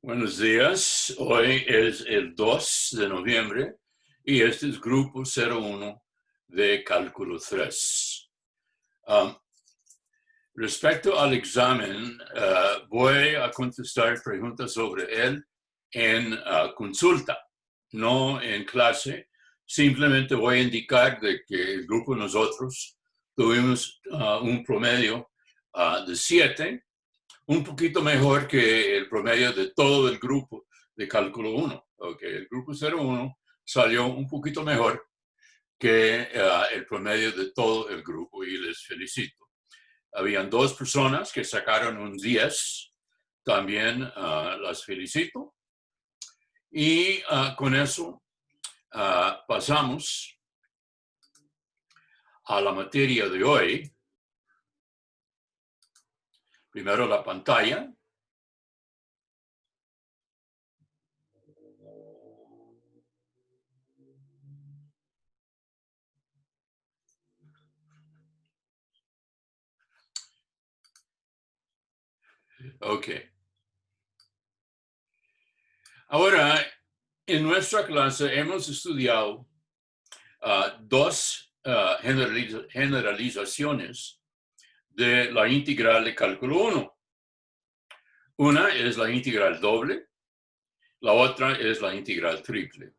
Buenos días, hoy es el 2 de noviembre y este es Grupo 01 de Cálculo 3. Respecto al examen, voy a contestar preguntas sobre él en consulta, no en clase. Simplemente voy a indicar de que el grupo nosotros tuvimos un promedio de 7, un poquito mejor que el promedio de todo el grupo de Cálculo 1. Okay. El grupo 01 salió un poquito mejor que el promedio de todo el grupo y les felicito. Habían 2 personas que sacaron un 10, también las felicito. Y con eso pasamos a la materia de hoy. Primero la pantalla. Ok. Ahora, en nuestra clase hemos estudiado 2 generalizaciones de la integral de cálculo 1. Una es la integral doble, la otra es la integral triple.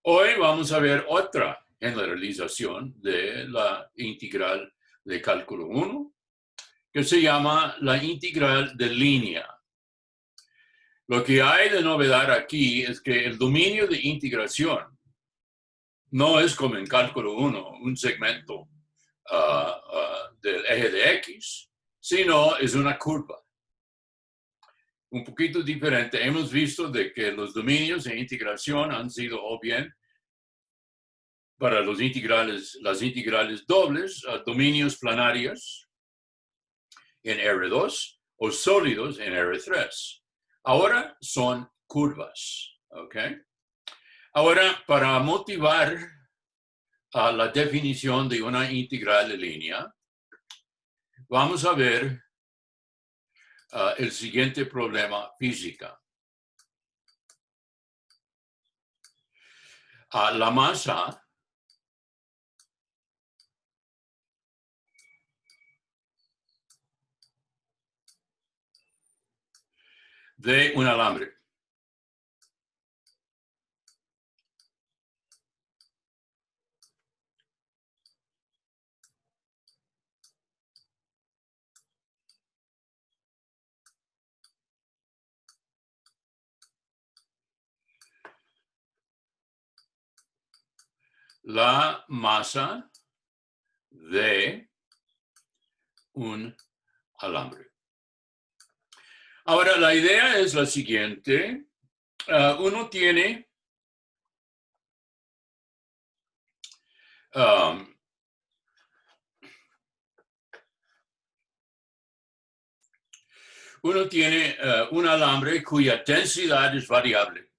Hoy vamos a ver otra generalización de la integral de cálculo 1, que se llama la integral de línea. Lo que hay de novedad aquí es que el dominio de integración no es como en cálculo 1, un segmento del eje de X, sino es una curva. Un poquito diferente. Hemos visto de que los dominios de integración han sido o bien para las integrales dobles, dominios planarios en R2 o sólidos en R3. Ahora son curvas. ¿Okay? Ahora, para motivar la definición de una integral de línea, vamos a ver el siguiente problema física. La masa de un alambre. La masa de un alambre. Ahora, la idea es la siguiente. Uno tiene un alambre cuya densidad es variable,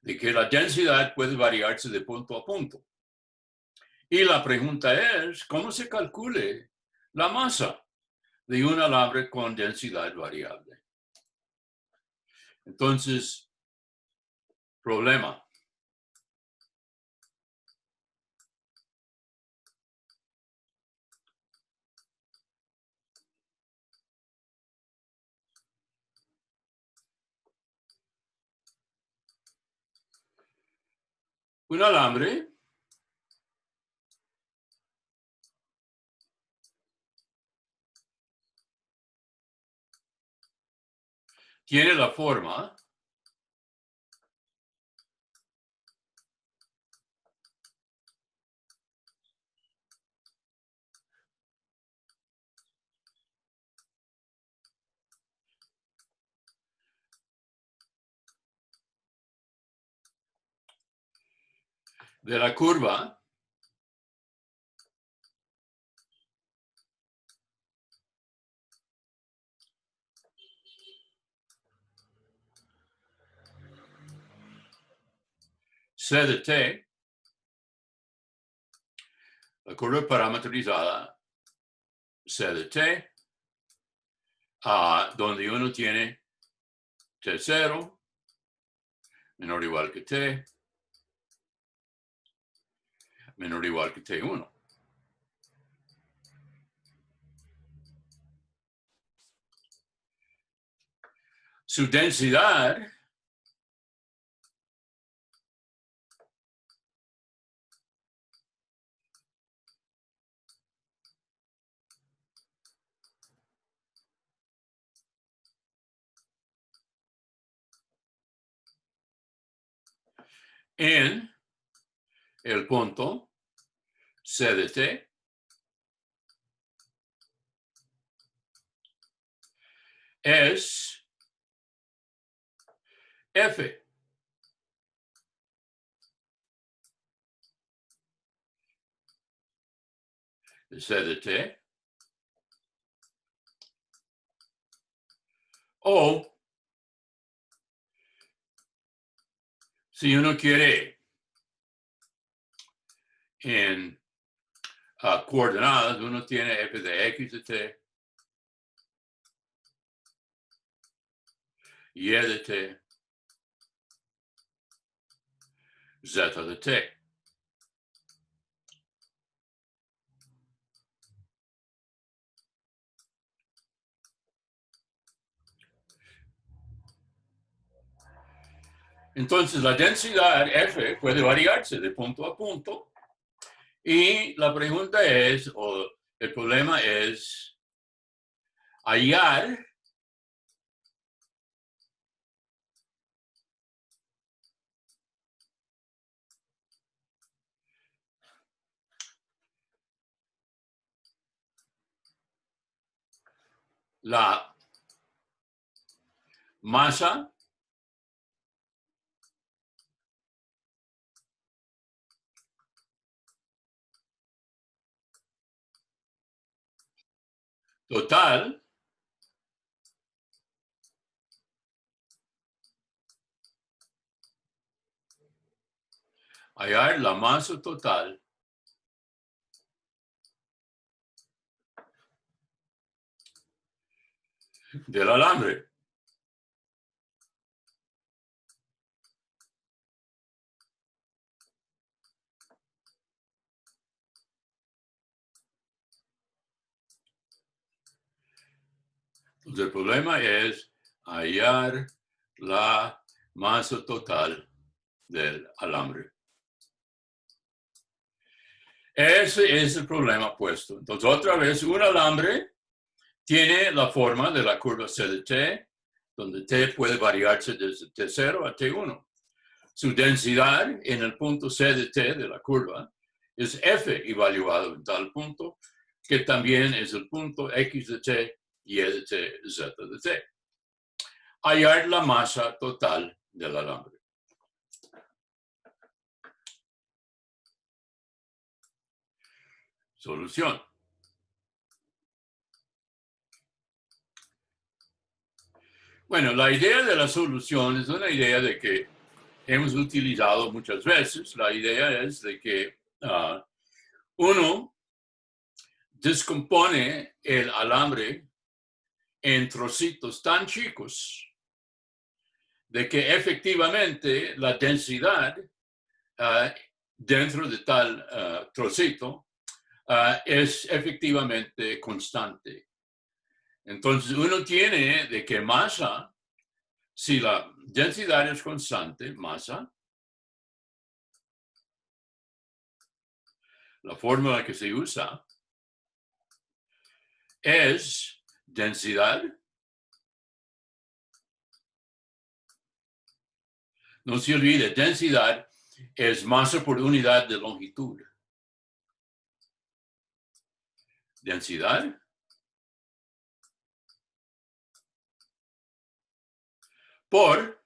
de que la densidad puede variarse de punto a punto. Y la pregunta es, ¿cómo se calcule la masa de un alambre con densidad variable? Entonces, problema. Un alambre tiene la forma de la curva C de t, la curva parametrizada C de t, donde uno tiene T0 menor o igual que T menor o igual que T1. Su densidad en el punto C de T es F de C de T, o si uno quiere en coordenadas, uno tiene F de X de T, Y de T, Z de T. Entonces, la densidad F puede variarse de punto a punto. Y la pregunta es, o el problema es, hallar la masa total hallar la masa total del alambre. Entonces, el problema es hallar la masa total del alambre. Ese es el problema puesto. Entonces, otra vez, un alambre tiene la forma de la curva C de T, donde T puede variarse desde T0 a T1. Su densidad en el punto C de T de la curva es F evaluado en tal punto, que también es el punto X de T, Y de T, Z de T. Hallar la masa total del alambre. Solución. Bueno, la idea de la solución es una idea de que hemos utilizado muchas veces. La idea es de que uno descompone el alambre en trocitos tan chicos de que efectivamente la densidad dentro de tal trocito es efectivamente constante. Entonces uno tiene de que masa, si la densidad es constante, masa, la fórmula que se usa es densidad. No se olvide, densidad es masa por unidad de longitud. Densidad por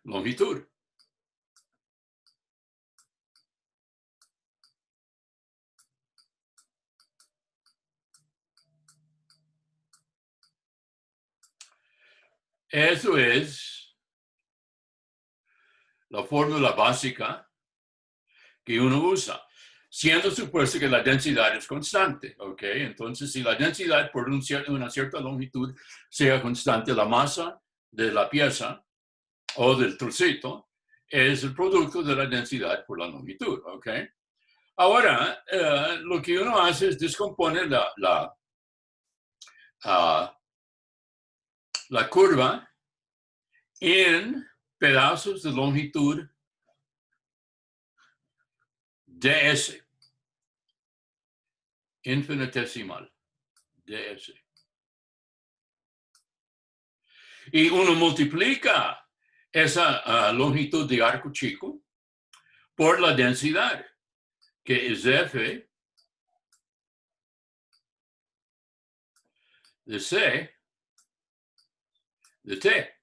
longitud. Eso es la fórmula básica que uno usa. siendo supuesto que la densidad es constante, ¿ok? Entonces, si la densidad por una cierta longitud sea constante, la masa de la pieza o del trocito es el producto de la densidad por la longitud, ¿ok? Ahora, lo que uno hace es descomponer la curva en pedazos de longitud ds, infinitesimal, ds. Y uno multiplica esa longitud de arco chico por la densidad, que es f de c de t,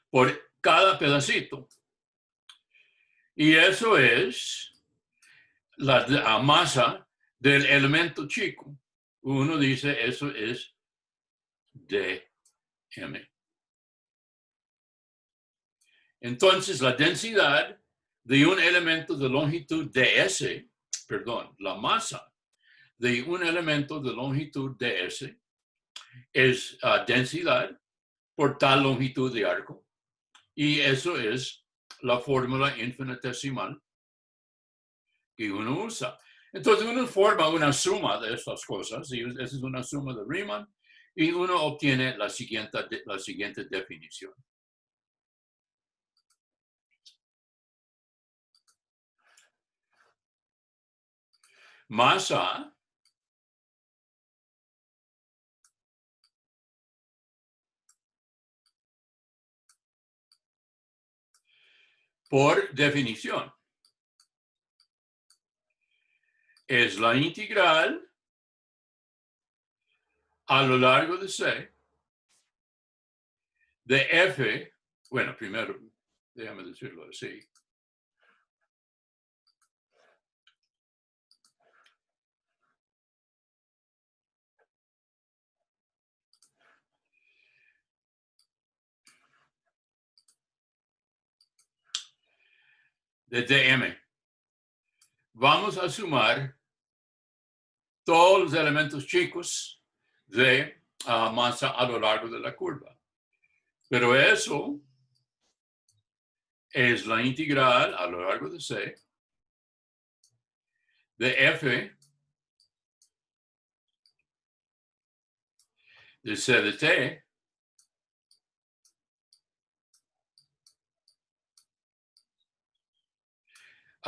por cada pedacito. Y eso es la masa del elemento chico. Uno dice eso es dm. Entonces, la densidad de un elemento de longitud ds, perdón, la masa de un elemento de longitud ds es densidad por tal longitud de arco. Y eso es la fórmula infinitesimal que uno usa. Entonces uno forma una suma de estas cosas, y esa es una suma de Riemann, y uno obtiene la siguiente definición. Masa por definición es la integral a lo largo de C de F, bueno, primero, déjame decirlo así. De dm. Vamos a sumar todos los elementos chicos de masa a lo largo de la curva. Pero eso es la integral a lo largo de C de f de c de t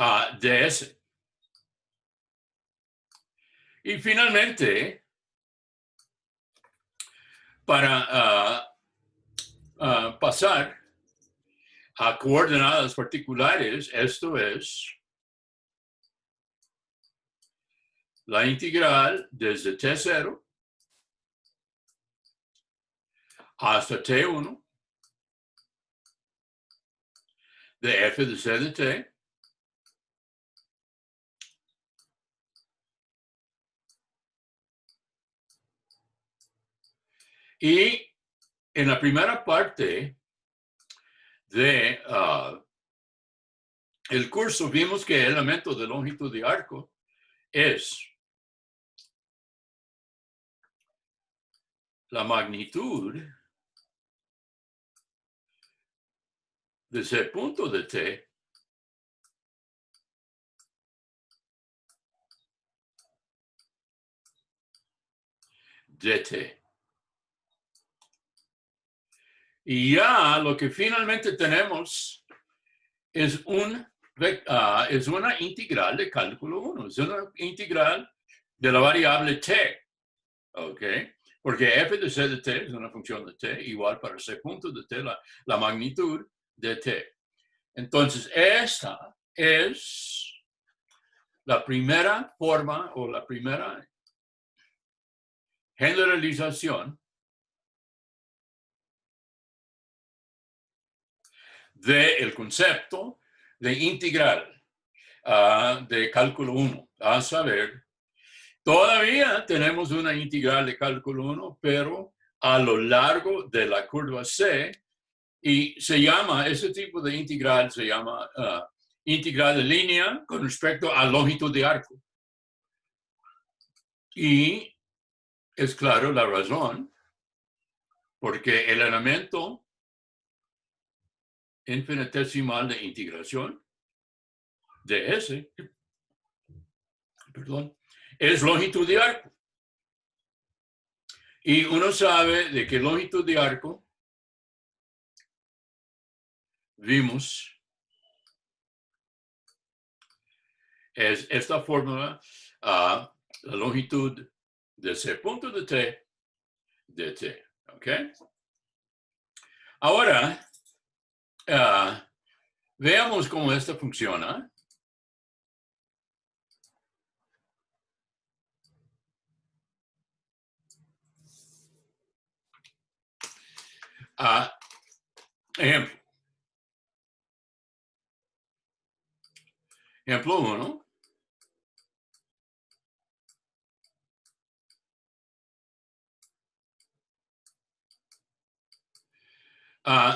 a ds. Y finalmente, para pasar a coordenadas particulares, esto es la integral desde t0 hasta t1 de f de c de t y en la primera parte de el curso vimos que el elemento de longitud de arco es la magnitud de ese punto de t dt. Y ya lo que finalmente tenemos es una integral de cálculo 1, es una integral de la variable t, ¿ok? Porque f de c de t es una función de t igual para c punto de t, la magnitud de t. Entonces, esta es la primera forma o la primera generalización del concepto de integral de cálculo 1. A saber, todavía tenemos una integral de cálculo 1, pero a lo largo de la curva C, y se llama, ese tipo de integral se llama integral de línea con respecto a longitud de arco. Y es claro la razón, porque el elemento infinitesimal de integración de S, es longitud de arco. Y uno sabe de que longitud de arco vimos es esta fórmula, la longitud de C punto de T, de T. ¿Ok? Ahora, veamos cómo esto funciona. Ejemplo. Ejemplo 1.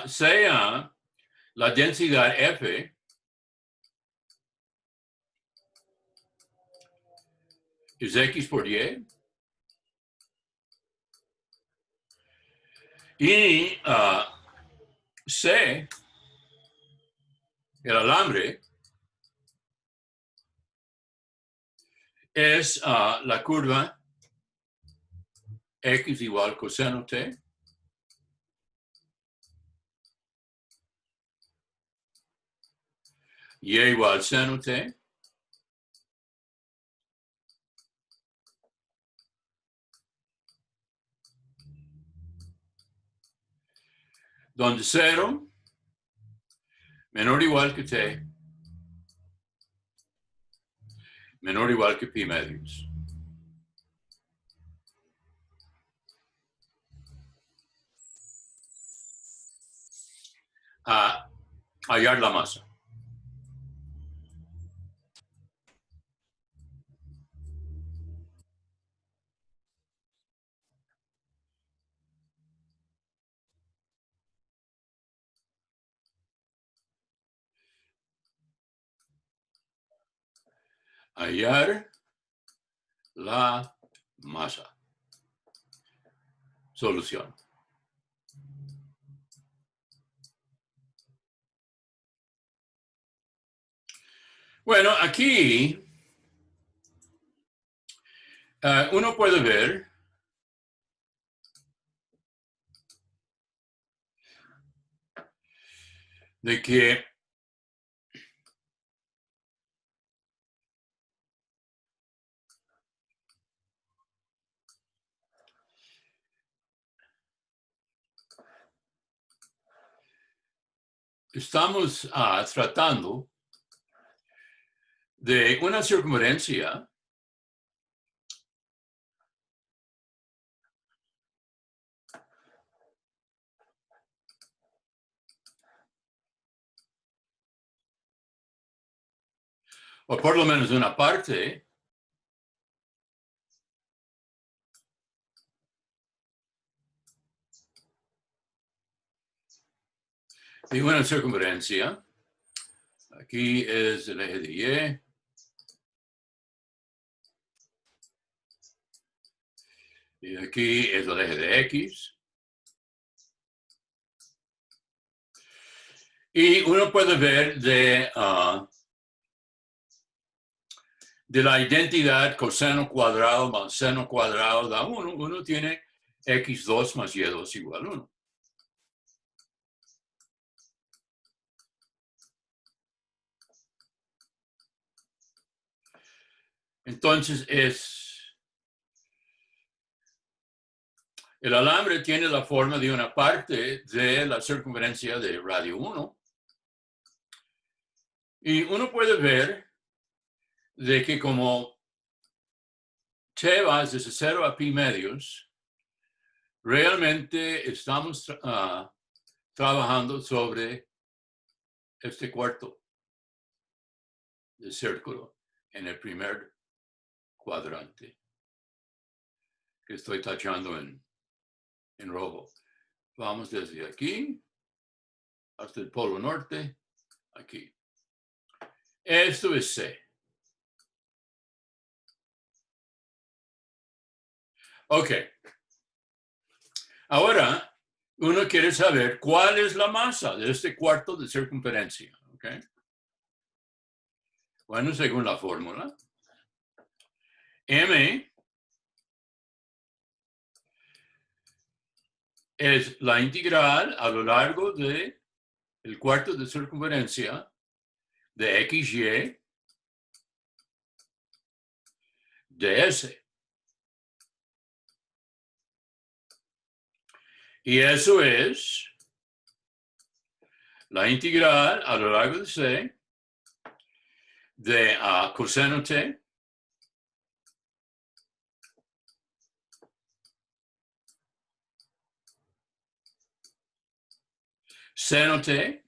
Sea la densidad F es X por Y. Y C, el alambre, es la curva X igual coseno T. Y igual seno T. Donde 0 menor o igual que T, menor o igual que pi medios. Hallar la masa. Hallar la masa. Solución. Bueno, aquí uno puede ver de que estamos tratando de una circunferencia o por lo menos una parte de una circunferencia. Aquí es el eje de Y. Y aquí es el eje de X. Y uno puede ver de la identidad coseno cuadrado más seno cuadrado da 1. Uno tiene x2 más y2 igual 1. Entonces el alambre tiene la forma de una parte de la circunferencia de radio 1. Y uno puede ver de que como t va desde 0 a pi medios, realmente estamos trabajando sobre este cuarto de círculo en el primer cuadrante que estoy tachando en rojo. Vamos desde aquí hasta el polo norte, aquí. Esto es C. Ok. Ahora, uno quiere saber cuál es la masa de este cuarto de circunferencia. Ok. Bueno, según la fórmula, M es la integral a lo largo de el cuarto de circunferencia de XY de S. Y eso es la integral a lo largo de C de coseno T seno T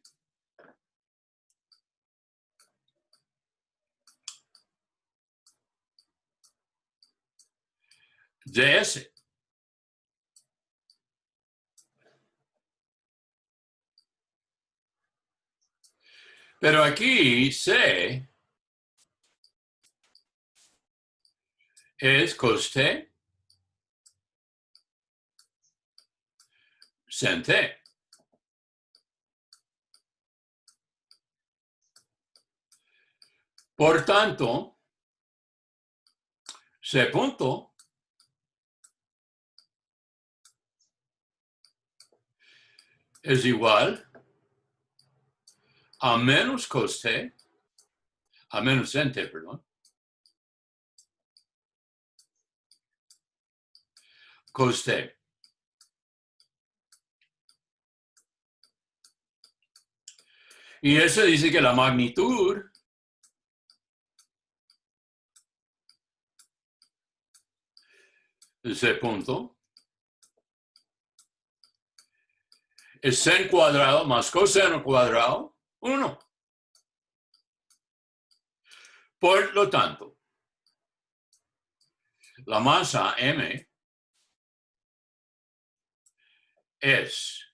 de S. Pero aquí C es cos T sen T. Por tanto, C punto es igual a menos cos T, a menos sen T, perdón, cos T. Y eso dice que la magnitud de C punto es sen cuadrado más coseno cuadrado, 1. Por lo tanto, la masa M es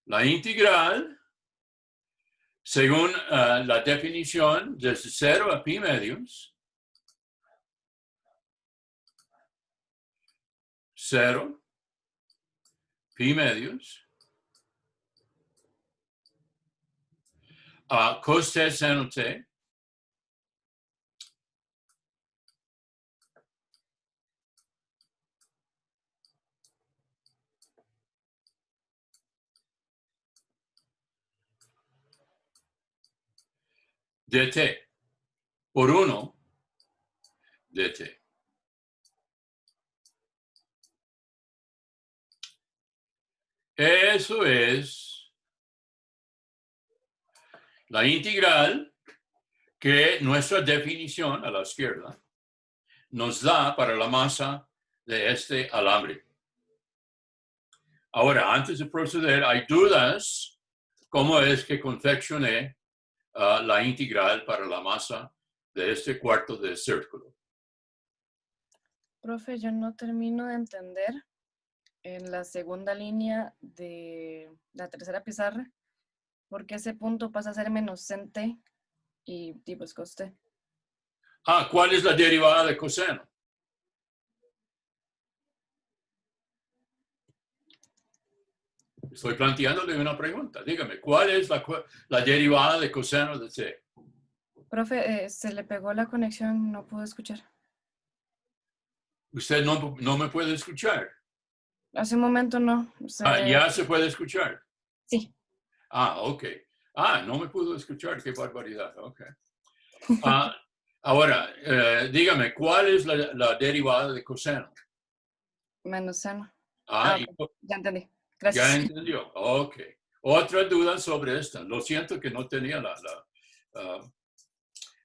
la integral, según la definición, desde 0 a pi medios, 0, pi medios, a cos T seno T, dt, por 1 dt. Eso es la integral que nuestra definición a la izquierda nos da para la masa de este alambre. Ahora, antes de proceder, hay dudas cómo es que confeccioné la integral para la masa de este cuarto de círculo. Profe, yo no termino de entender en la segunda línea de la tercera pizarra por qué ese punto pasa a ser menos sen T y pues cos T. ¿Cuál es la derivada de coseno? Estoy planteándole una pregunta. Dígame, ¿cuál es la derivada de coseno de C? Profe, se le pegó la conexión, no puedo escuchar. Usted no me puede escuchar. Hace un momento no. Ya se puede escuchar. Sí. Ok. No me pudo escuchar. Qué barbaridad. Ok. Ahora, dígame, ¿cuál es la derivada de coseno? Menos seno. Ok. Ya entendí. Ya Gracias. entendió. Ok. Otra duda sobre esta. Lo siento que no tenía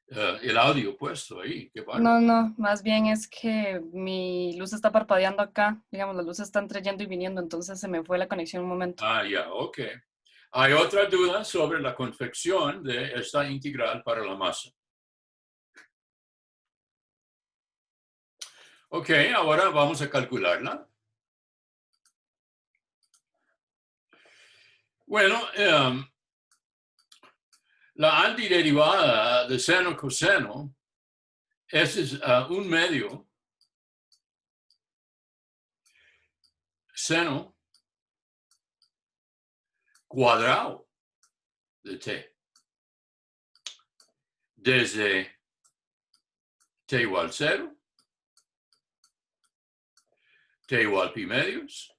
el audio puesto ahí. Qué bárbaro. No, más bien es que mi luz está parpadeando acá. Digamos, las luces están yendo y viniendo, entonces se me fue la conexión un momento. Ya, ok. Hay otra duda sobre la confección de esta integral para la masa. Ok, ahora vamos a calcularla. Bueno, la antiderivada de seno-coseno es un medio seno cuadrado de t. Desde t igual 0, t igual pi medios,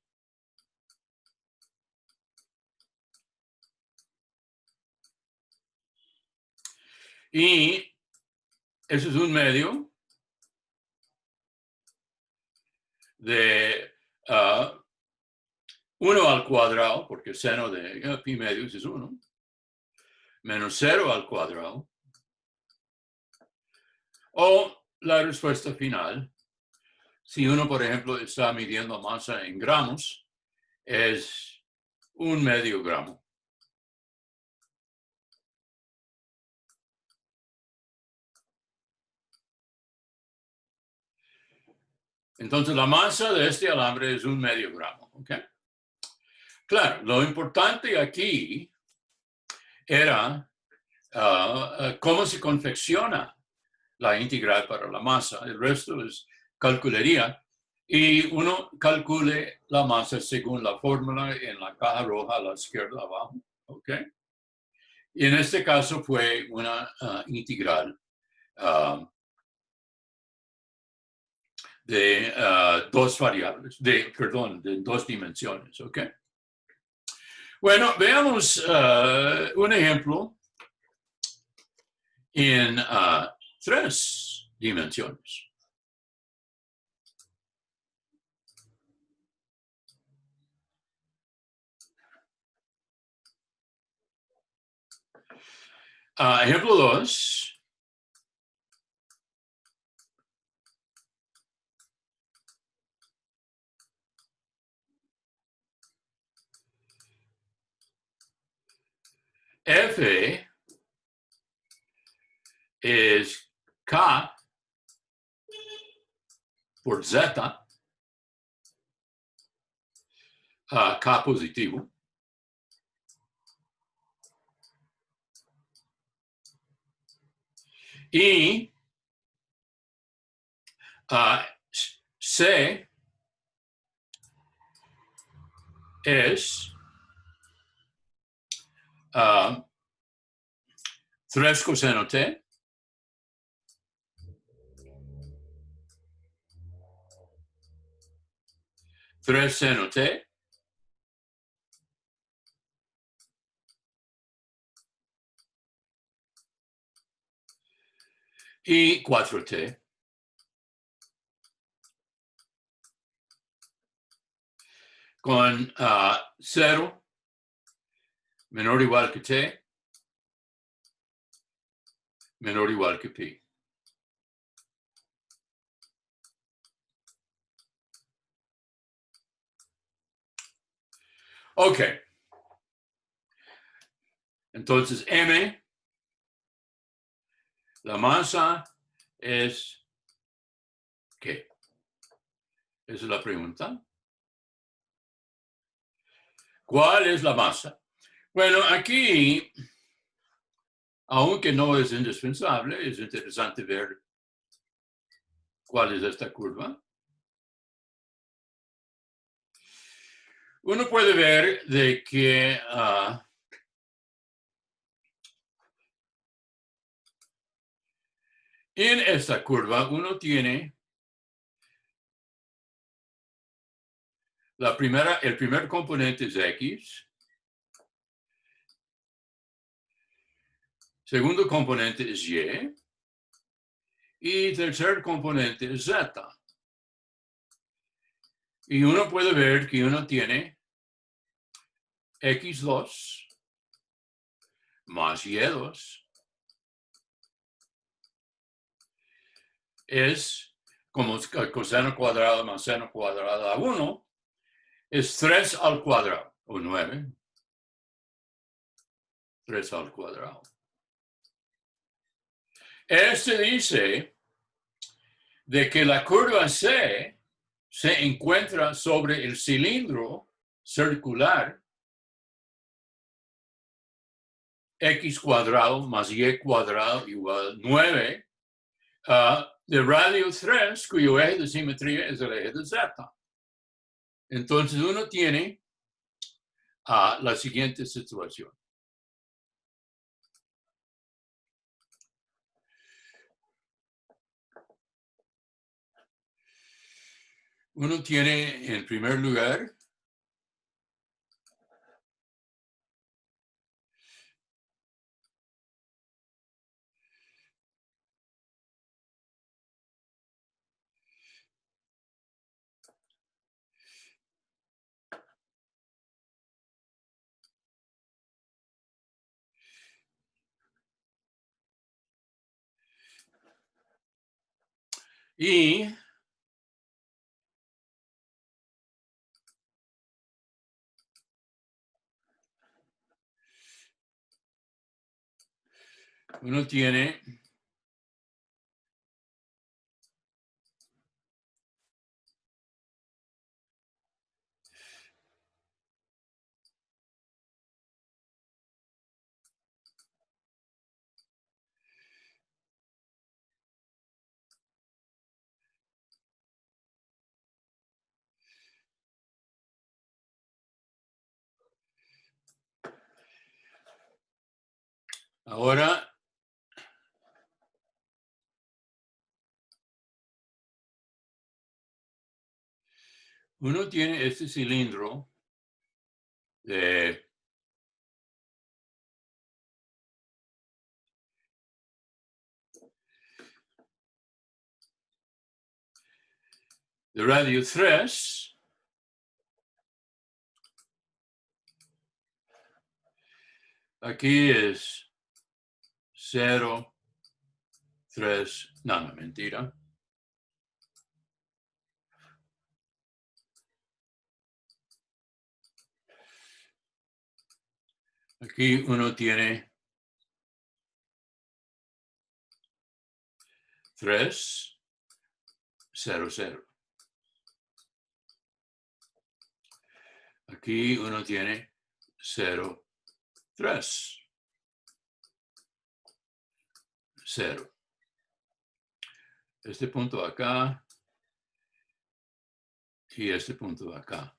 y eso es un medio de 1 al cuadrado, porque el seno de pi medios es 1, menos 0 al cuadrado, o la respuesta final, si uno, por ejemplo, está midiendo masa en gramos, es 1/2 gramo. Entonces, la masa de este alambre es 1/2 gramo. ¿Okay? Claro, lo importante aquí era cómo se confecciona la integral para la masa. El resto es calcularía. Y uno calcule la masa según la fórmula en la caja roja a la izquierda abajo. ¿Okay? Y en este caso fue una integral de dos variables, de dos dimensiones. ¿Okay? Bueno, veamos un ejemplo en 3 dimensiones. Ejemplo 2. F es K por Z, K positivo. Y C es 3 coseno T tres seno T y 4T. Con 0 menor o igual que T, menor o igual que pi. Ok. Entonces, M, la masa es ¿qué? Esa es la pregunta. ¿Cuál es la masa? Bueno, aquí, aunque no es indispensable, es interesante ver cuál es esta curva. Uno puede ver de que en esta curva uno tiene el primer componente es X, segundo componente es y tercer componente es Z. Y uno puede ver que uno tiene X2 más Y2 es como coseno cuadrado más seno cuadrado a 1, es 3 al cuadrado, o 9. 3 al cuadrado. Este dice de que la curva C se encuentra sobre el cilindro circular x cuadrado más y cuadrado igual 9 de radio 3, cuyo eje de simetría es el eje de z. Entonces uno tiene la siguiente situación. Uno tiene, en primer lugar, y uno tiene ahora uno tiene este cilindro de radio 3. Aquí es 0, 3, no, mentira. Aquí uno tiene 3, 0, 0. Aquí uno tiene 0, 3, 0. Este punto acá y este punto acá.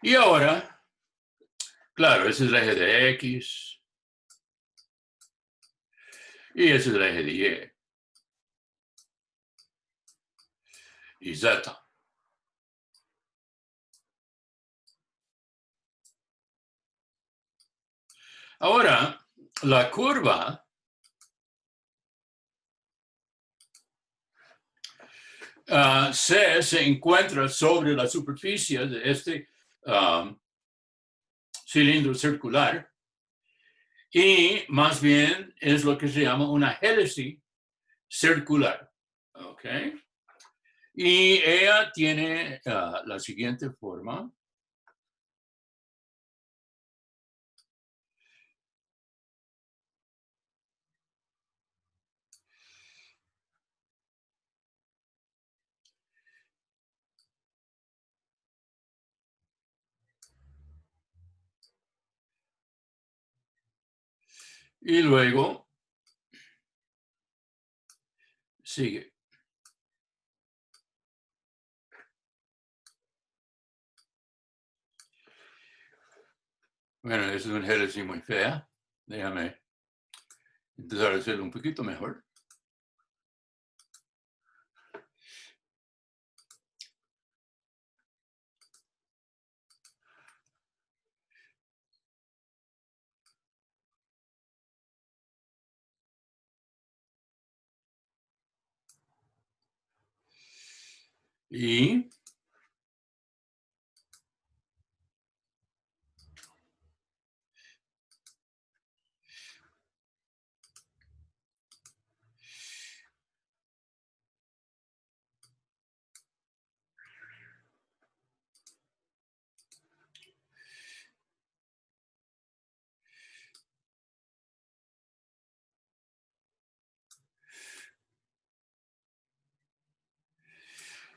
Y ahora, claro, ese es el eje de X y ese es el eje de Y Z. Ahora, la curva C se encuentra sobre la superficie de este cilindro circular y más bien es lo que se llama una hélice circular. ¿Ok? Y ella tiene la siguiente forma. Y luego sigue. Bueno, es una hélice muy fea. Déjame intentar hacerlo un poquito mejor. Y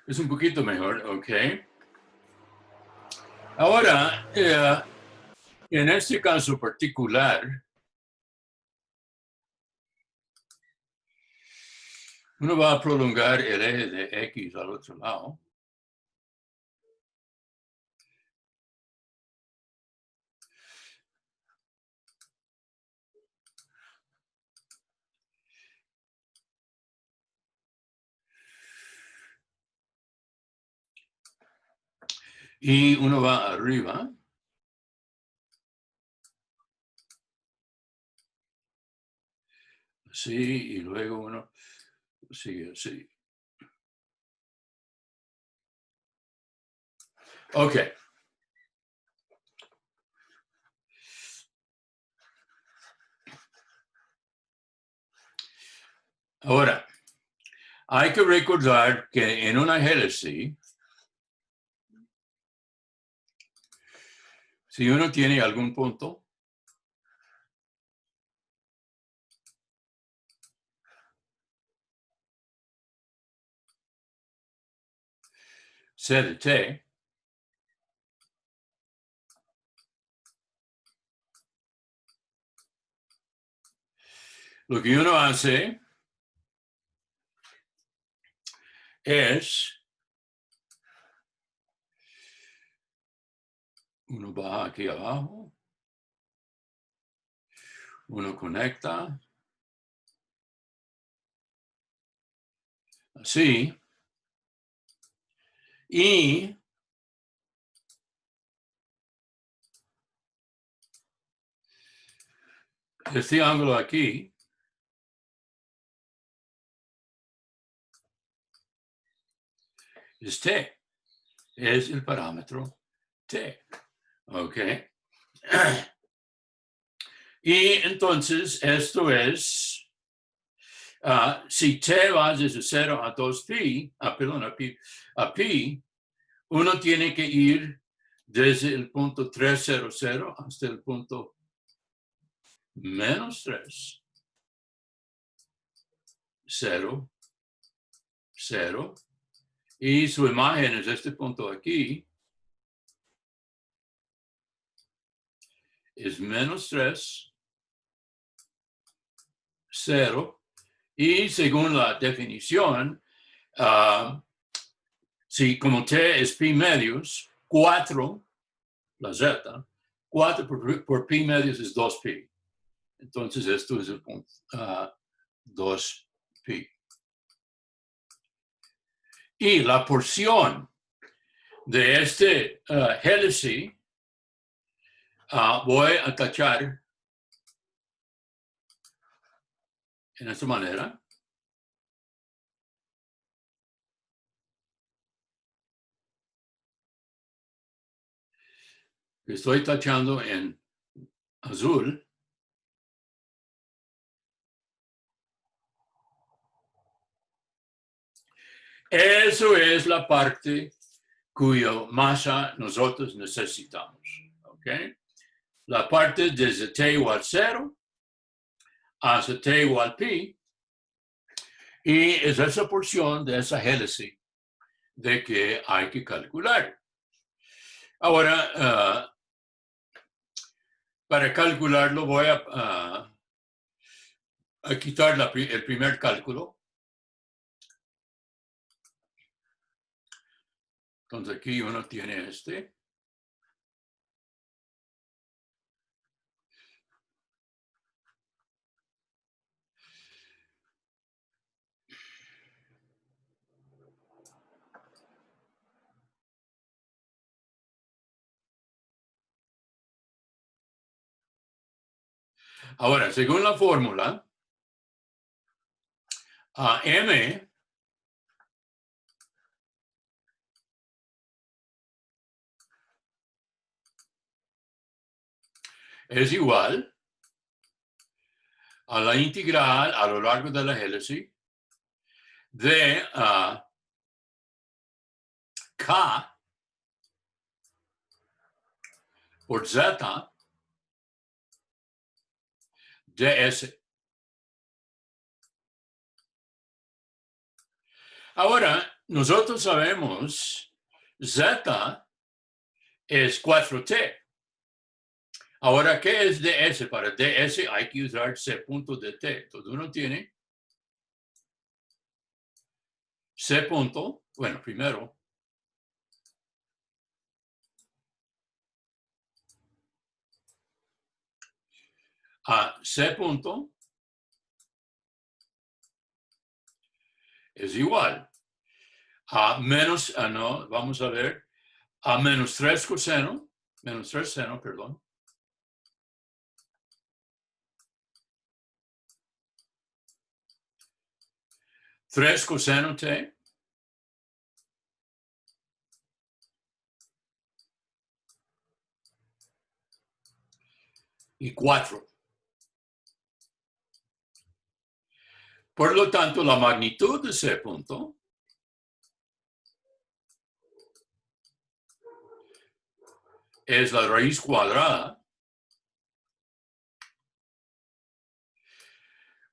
es un poquito mejor, ¿ok? Ahora, en este caso particular, Uno va a prolongar el eje de X al otro lado. Y uno va arriba. Así, y luego uno sigue así. Ok. Ahora, hay que recordar que en una hélice, si uno tiene algún punto, C de T, lo que uno hace es, uno va aquí abajo, uno conecta, así, y este ángulo aquí es T, es el parámetro T. Ok. Y entonces esto es, si T va desde 0 a 2pi, perdón, a pi, uno tiene que ir desde el punto 300 hasta el punto menos 3, 0, 0. Y su imagen es este punto aquí, es menos 3, 0. Y según la definición, si como T es pi medios, 4, la Z, 4 por pi medios es 2pi. Entonces esto es el punto 2pi. Y la porción de este hélice voy a tachar en esta manera. Estoy tachando en azul. Eso es la parte cuya masa nosotros necesitamos. ¿Okay? La parte desde T igual 0 hasta T igual pi. Y es esa porción de esa hélice de que hay que calcular. Ahora, para calcularlo voy a quitar el primer cálculo. Entonces aquí uno tiene este. Ahora, según la fórmula, M es igual a la integral a lo largo de la hélice de K por Z ds. Ahora, nosotros sabemos Z es 4T. Ahora, ¿qué es ds? Para ds hay que usar C punto de T. Entonces uno tiene C punto, bueno, primero, a C punto es igual a menos, no, vamos a ver, a menos 3 coseno, menos 3 seno, perdón. Tres coseno t y 4. Por lo tanto, la magnitud de C punto es la raíz cuadrada.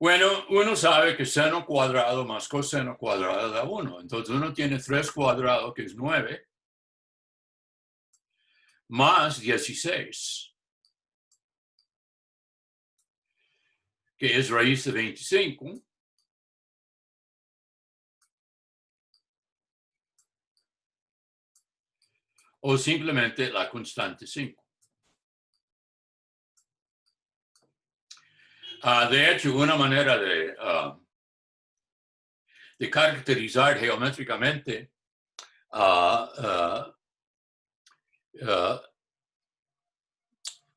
Bueno, uno sabe que seno cuadrado más coseno cuadrado da 1. Entonces uno tiene 3 cuadrado, que es 9, más 16, que es raíz de 25. O simplemente la constante 5. De hecho, una manera de caracterizar geométricamente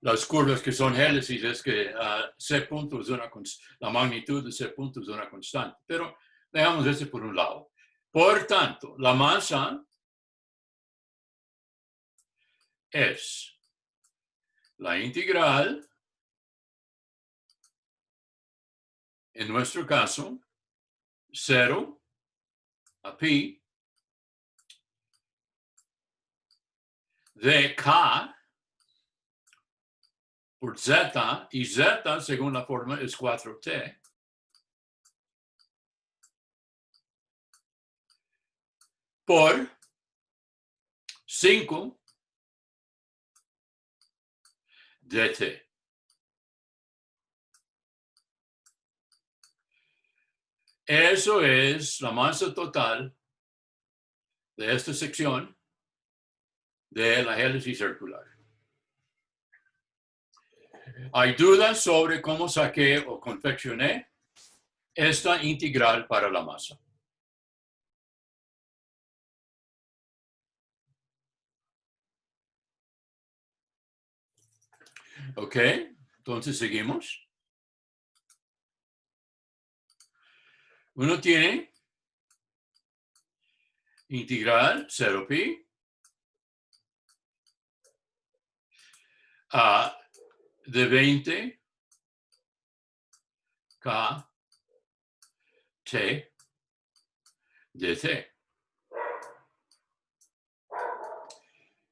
las curvas que son hélices es que C punto es la magnitud de C punto es una constante. Pero dejamos eso por un lado. Por tanto, la masa es la integral, en nuestro caso, 0 a pi de K por Z, y Z, según la forma, es 4T, por 5 dt. Eso es la masa total de esta sección de la hélice circular. ¿Hay dudas sobre cómo saqué o confeccioné esta integral para la masa? Ok, entonces seguimos. Uno tiene integral 0 pi de 20 k t dt.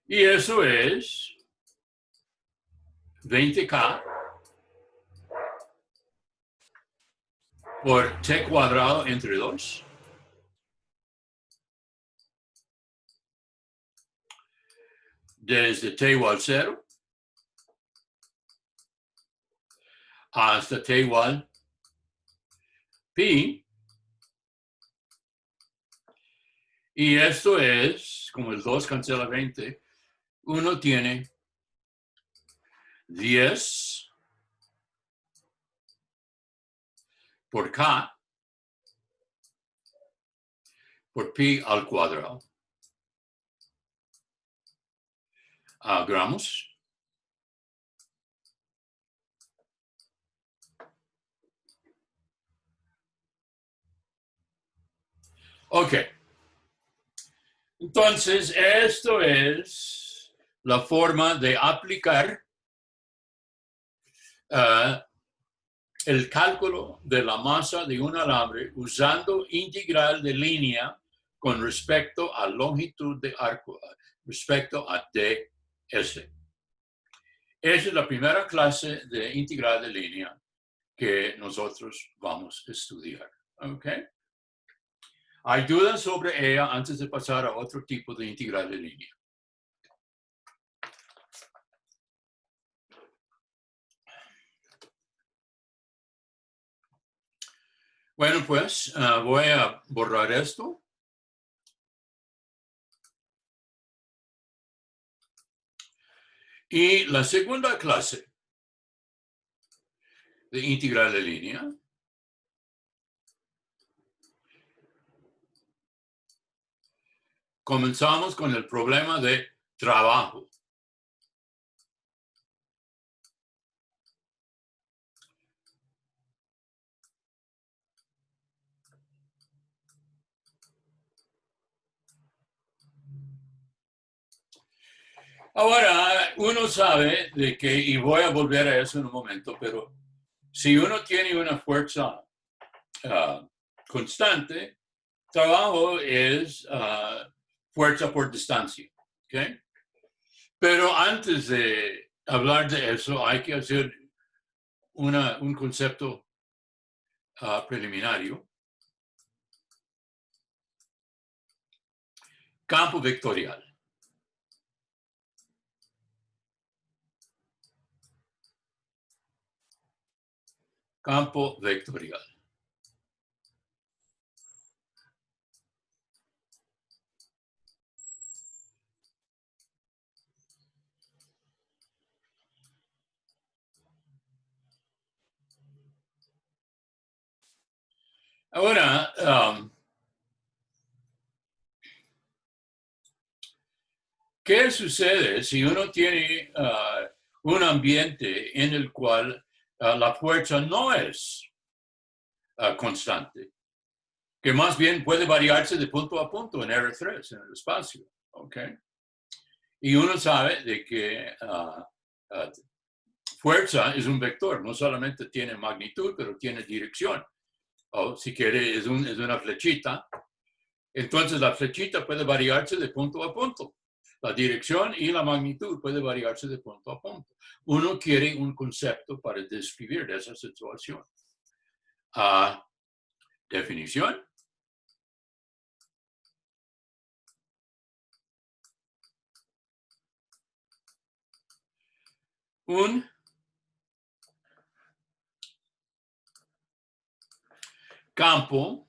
Y eso es 20k por t cuadrado entre 2. Desde t igual 0 hasta t igual pi. Y esto es, como el 2 cancela 20, uno tiene 10 por k por pi al cuadrado. Gramos. Ok. Entonces, esto es la forma de aplicar el cálculo de la masa de un alambre usando integral de línea con respecto a longitud de arco, respecto a ds. Esa es la primera clase de integral de línea que nosotros vamos a estudiar. ¿Ok? ¿Hay dudas sobre ella antes de pasar a otro tipo de integral de línea? Bueno, pues voy a borrar esto. Y la segunda clase de integral de línea comenzamos con el problema de trabajo. Ahora, uno sabe de que, y voy a volver a eso en un momento, pero si uno tiene una fuerza constante, trabajo es fuerza por distancia. ¿Okay? Pero antes de hablar de eso, hay que hacer un concepto preliminario. Campo vectorial. Campo vectorial. Ahora, ¿qué sucede si uno tiene un ambiente en el cual la fuerza no es constante? Que más bien puede variarse de punto a punto en R3, en el espacio. ¿Okay? Y uno sabe de que fuerza es un vector, no solamente tiene magnitud, pero tiene dirección. O si quiere, es una flechita. Entonces la flechita puede variarse de punto a punto. La dirección y la magnitud puede variarse de punto a punto. Uno quiere un concepto para describir esa situación. Definición. Un campo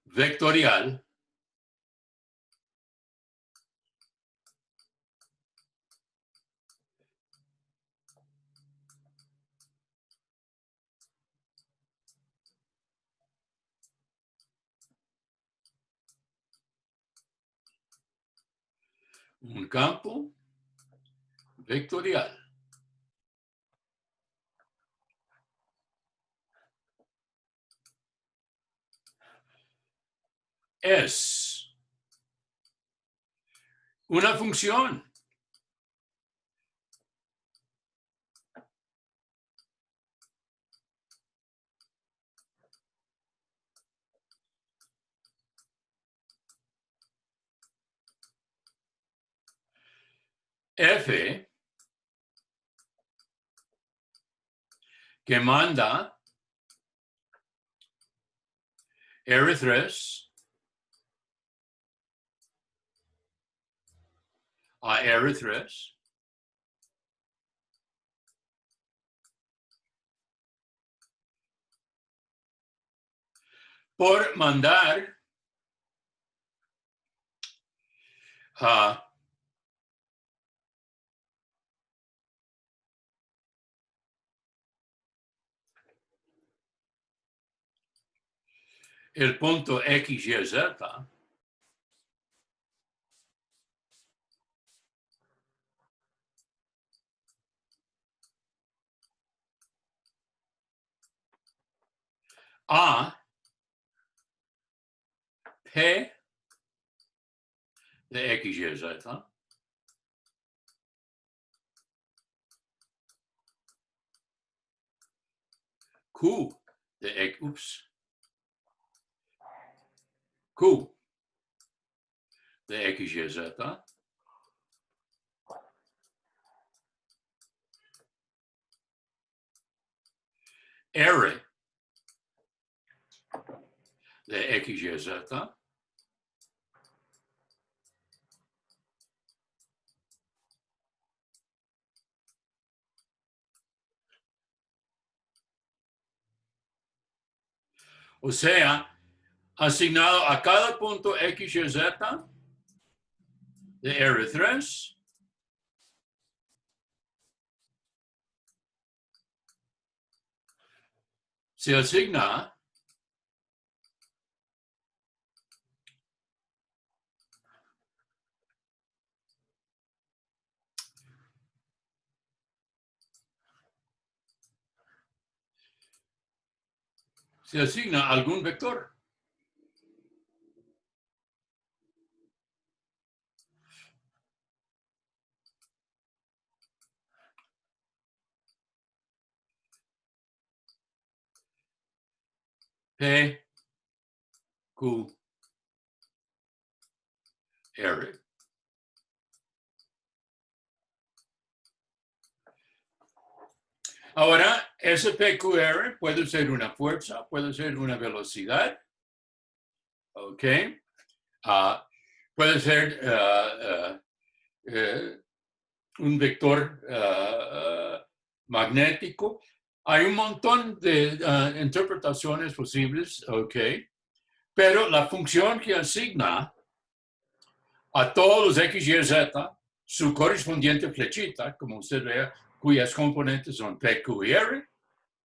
vectorial un campo vectorial es una función f que manda R3 a R3 por mandar el punto X, Y, Z a P de X, Y, Z Q de X, Q de X, Y, Z R de X, Y, Z O sea, asignado a cada punto X, Y, Z de R3, se asigna algún vector. P, Q, R. Ahora, ese PQR puede ser una fuerza, puede ser una velocidad, ¿ok? Puede ser un vector magnético. Hay un montón de interpretaciones posibles, ¿ok? Pero la función que asigna a todos los X, Y, Z su correspondiente flechita, como usted ve, cuyas componentes son P, Q y R,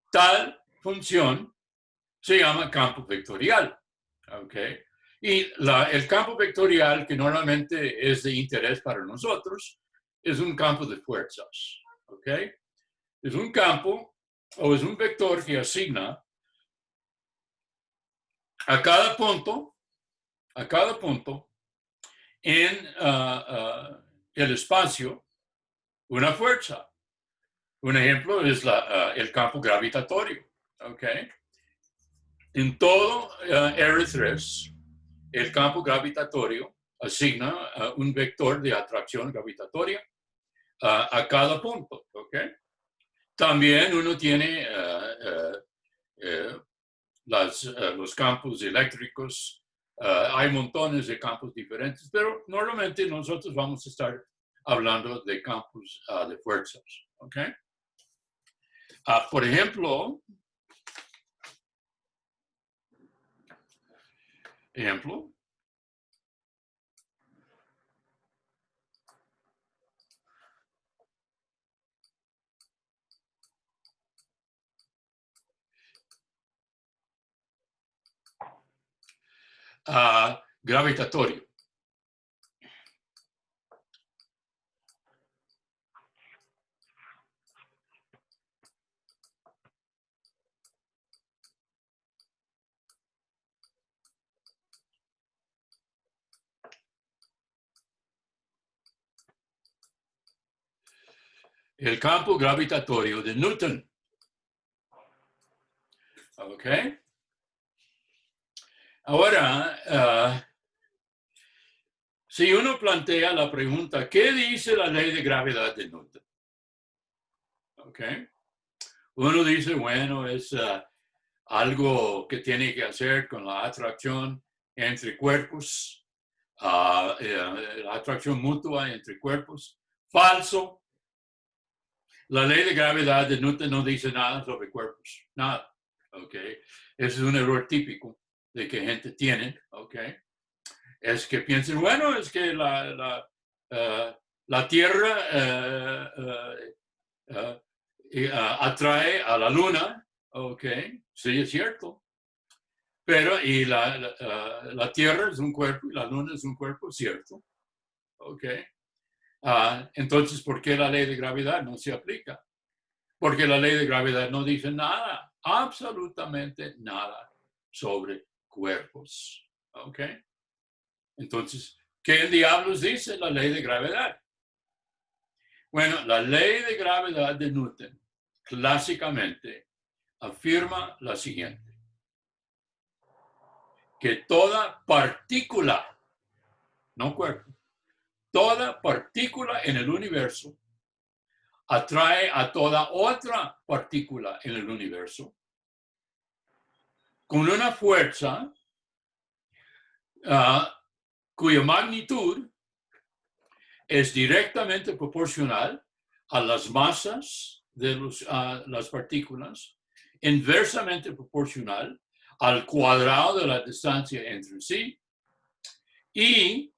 tal función se llama campo vectorial. ¿Okay? Y el campo vectorial, que normalmente es de interés para nosotros, es un campo de fuerzas. ¿Okay? Es un campo o es un vector que asigna a cada punto en el espacio una fuerza. Un ejemplo es el campo gravitatorio. ¿Okay? En todo R3, el campo gravitatorio asigna un vector de atracción gravitatoria a cada punto. ¿Okay? También uno tiene los campos eléctricos. Hay montones de campos diferentes, pero normalmente nosotros vamos a estar hablando de campos de fuerzas. ¿Okay? Por ejemplo, gravitatorio. El campo gravitatorio de Newton. ¿Ok? Ahora, si uno plantea la pregunta, ¿qué dice la ley de gravedad de Newton? ¿Ok? Uno dice, bueno, es algo que tiene que hacer con la atracción entre cuerpos, la atracción mutua entre cuerpos. Falso. La ley de gravedad de Newton no dice nada sobre cuerpos, nada. ¿Okay? Ese es un error típico de que gente tiene. ¿Okay? Es que piensen, bueno, es que la Tierra atrae a la Luna. ¿Okay? Sí, es cierto. Pero y la Tierra es un cuerpo y la Luna es un cuerpo, ¿cierto? ¿Okay? Entonces, ¿por qué la ley de gravedad no se aplica? Porque la ley de gravedad no dice nada, absolutamente nada sobre cuerpos. ¿Ok? Entonces, ¿qué diablos dice la ley de gravedad? Bueno, la ley de gravedad de Newton clásicamente afirma la siguiente: que toda partícula, no cuerpo, toda partícula en el universo atrae a toda otra partícula en el universo con una fuerza cuya magnitud es directamente proporcional a las masas de las partículas, inversamente proporcional al cuadrado de la distancia entre sí y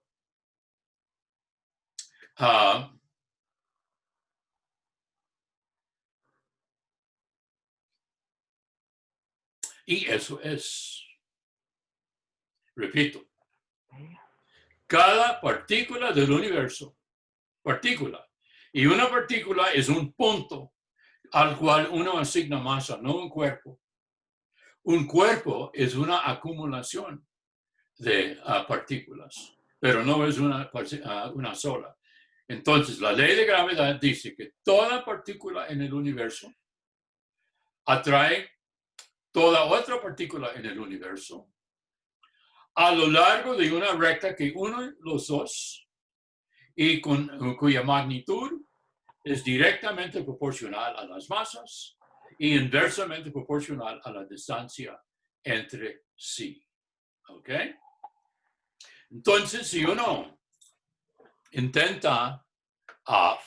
eso es, repito, cada partícula del universo, partícula, y una partícula es un punto al cual uno asigna masa, no un cuerpo. Un cuerpo es una acumulación de partículas, pero no es una sola. Entonces, la ley de gravedad dice que toda partícula en el universo atrae toda otra partícula en el universo a lo largo de una recta que une los dos y cuya magnitud es directamente proporcional a las masas y inversamente proporcional a la distancia entre sí. ¿Ok? Entonces, si uno intenta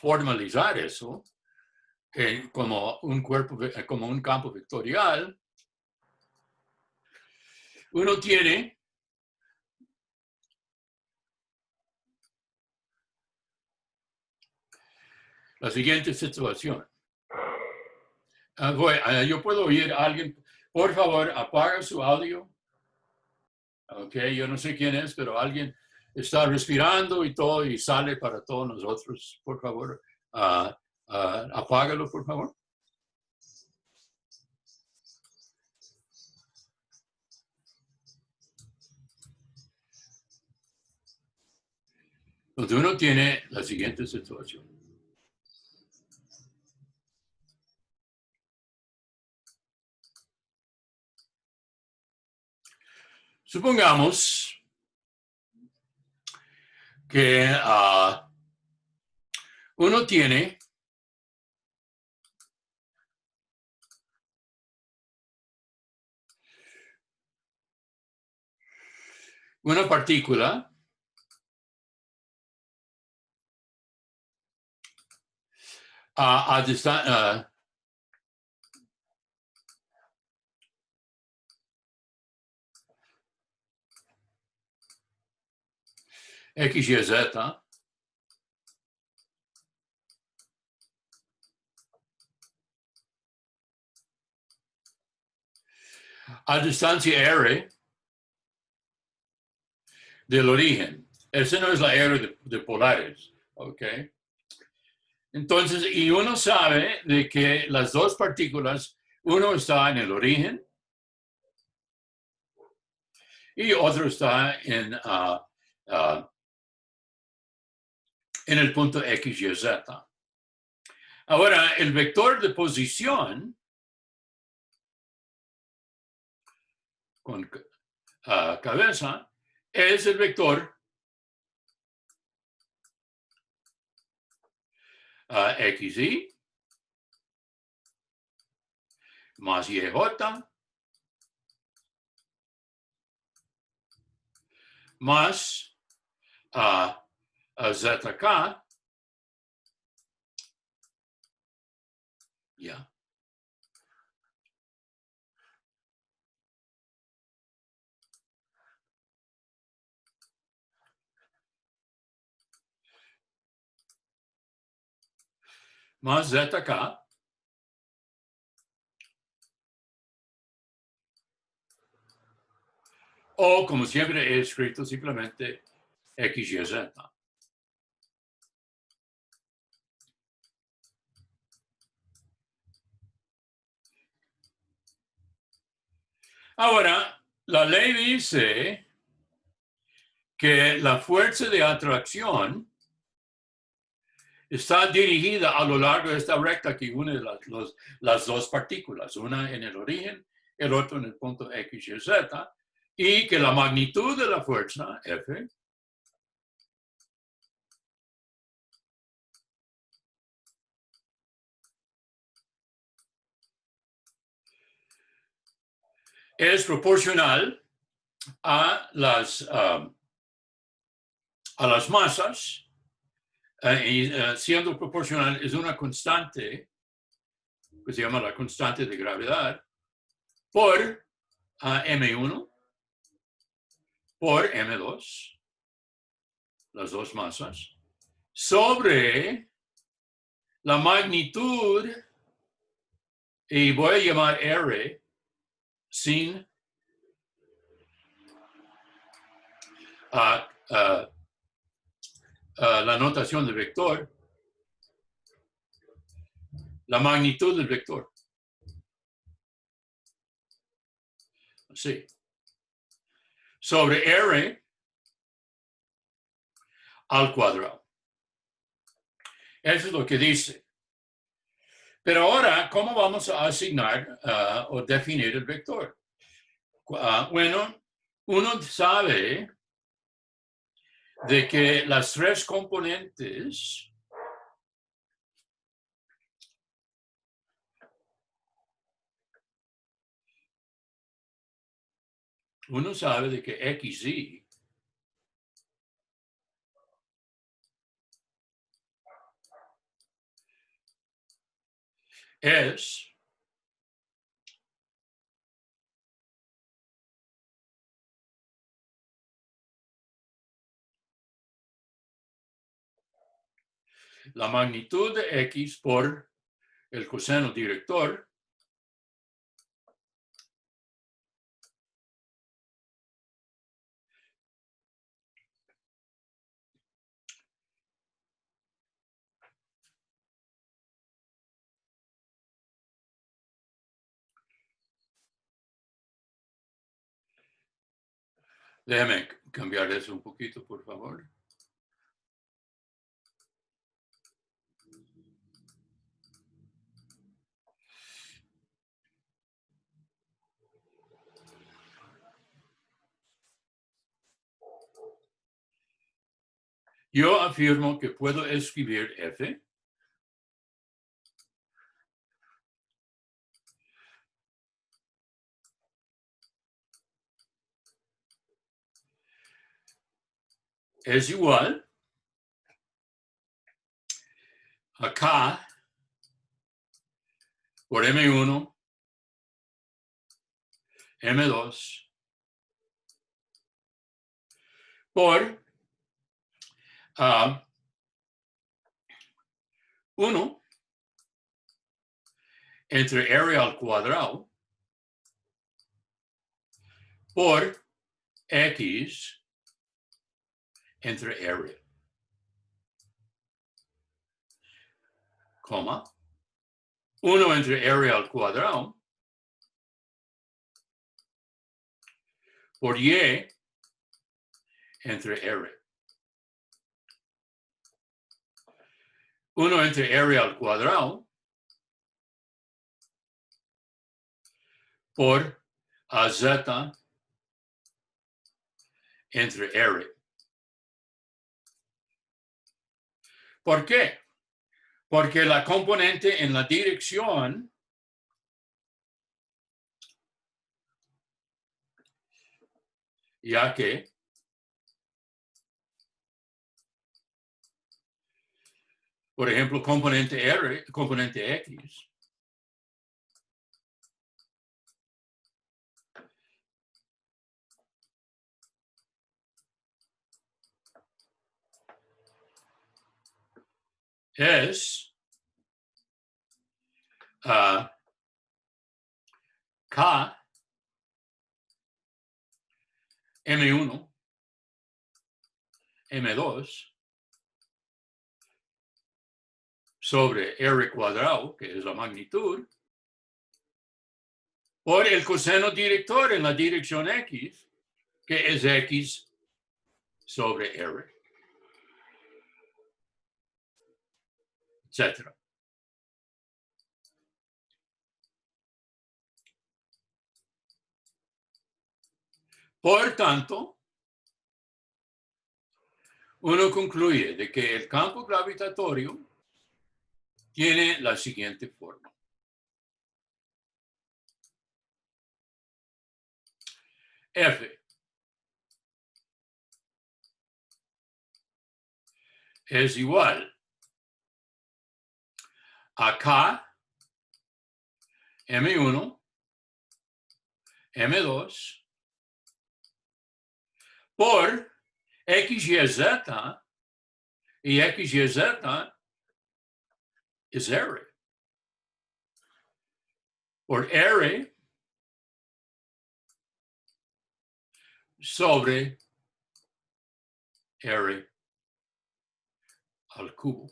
formalizar eso como un campo vectorial, uno tiene la siguiente situación. Yo puedo oír a alguien. Por favor, apaga su audio. Ok, yo no sé quién es, pero alguien está respirando y todo y sale para todos nosotros. Por favor, apágalo, por favor. Entonces uno tiene la siguiente situación. Supongamos que uno tiene una partícula a distancia X, Y, Z a distancia R del origen. Ese no es la R de polares, ¿ok? Entonces, y uno sabe de que las dos partículas, uno está en el origen y otro está en el punto X, Y, Z. Ahora, el vector de posición con cabeza es el vector XY más YJ más ZK, ya. Más ZK o como siempre he escrito simplemente X, Y, Z. Ahora, la ley dice que la fuerza de atracción está dirigida a lo largo de esta recta que une las dos partículas, una en el origen, el otro en el punto X, Y, Z, y que la magnitud de la fuerza, F, es proporcional a las masas, y siendo proporcional es una constante que se llama la constante de gravedad por a M1 por M2, las dos masas, sobre la magnitud, y voy a llamar R sin la notación del vector, la magnitud del vector. Así. Sobre R al cuadrado. Eso es lo que dice. Pero ahora, ¿cómo vamos a asignar o definir el vector? Bueno, uno sabe de que las tres componentes XY es la magnitud de X por el coseno director Déjame cambiar eso un poquito, por favor. Yo afirmo que puedo escribir F es igual a K por M1, M2, por 1 entre R al cuadrado por X entre R, coma, 1 entre R al cuadrado por Y entre R. 1 entre R al cuadrado por AZ entre R. ¿Por qué? Porque la componente en la dirección ya que por ejemplo, componente R, componente X, es K M1, M2 sobre R cuadrado, que es la magnitud, por el coseno director en la dirección X, que es X sobre R, etc. Por tanto, uno concluye de que el campo gravitatorio tiene la siguiente forma. F es igual a K M1 M2 por XYZ, y XYZ es R. Por R sobre R al cubo.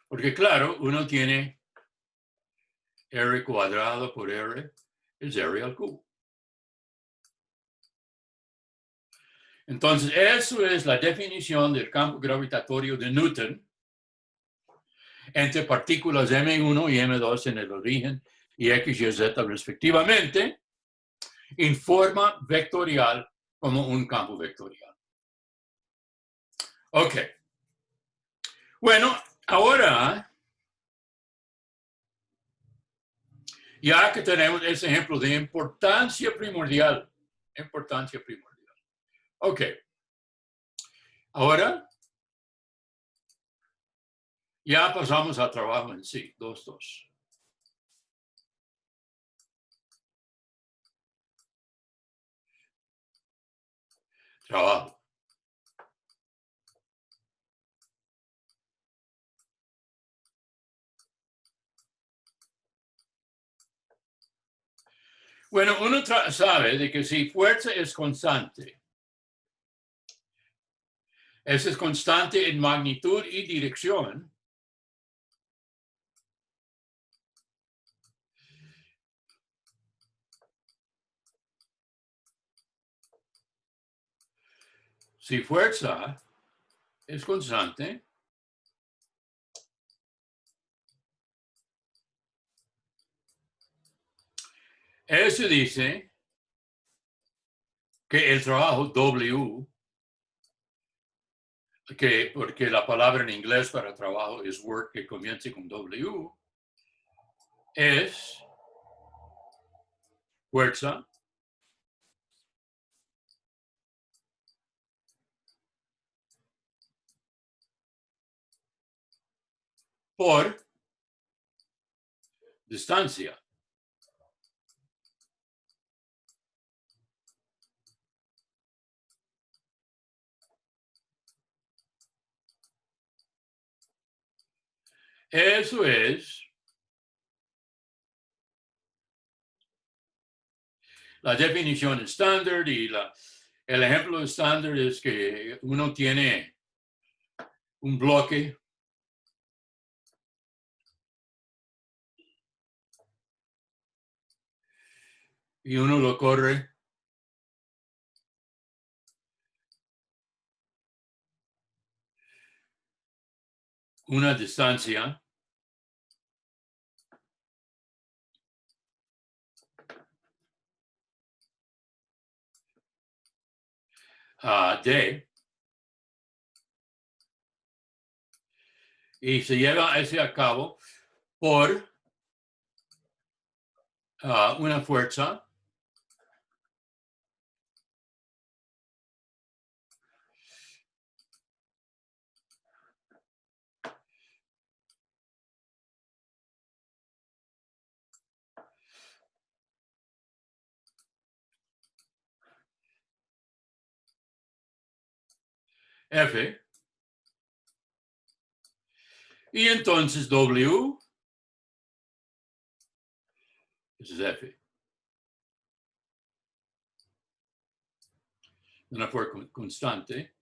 Porque claro, uno tiene R cuadrado por R, es R al cubo. Entonces, eso es la definición del campo gravitatorio de Newton entre partículas M1 y M2 en el origen y X y Z respectivamente, en forma vectorial como un campo vectorial. Ok. Bueno, ahora, ya que tenemos ese ejemplo de importancia primordial. Ok. Ahora, ya pasamos al trabajo en sí, 2. Trabajo. Bueno, uno sabe de que si fuerza es constante, esa es constante en magnitud y dirección, si fuerza es constante, eso dice que el trabajo W, porque la palabra en inglés para trabajo es work, que comienza con W, es fuerza por distancia. Eso es la definición estándar, y el ejemplo estándar es que uno tiene un bloque y uno lo corre una distancia D, y se lleva ese a cabo por una fuerza F, y entonces W es F. Una fuerza constante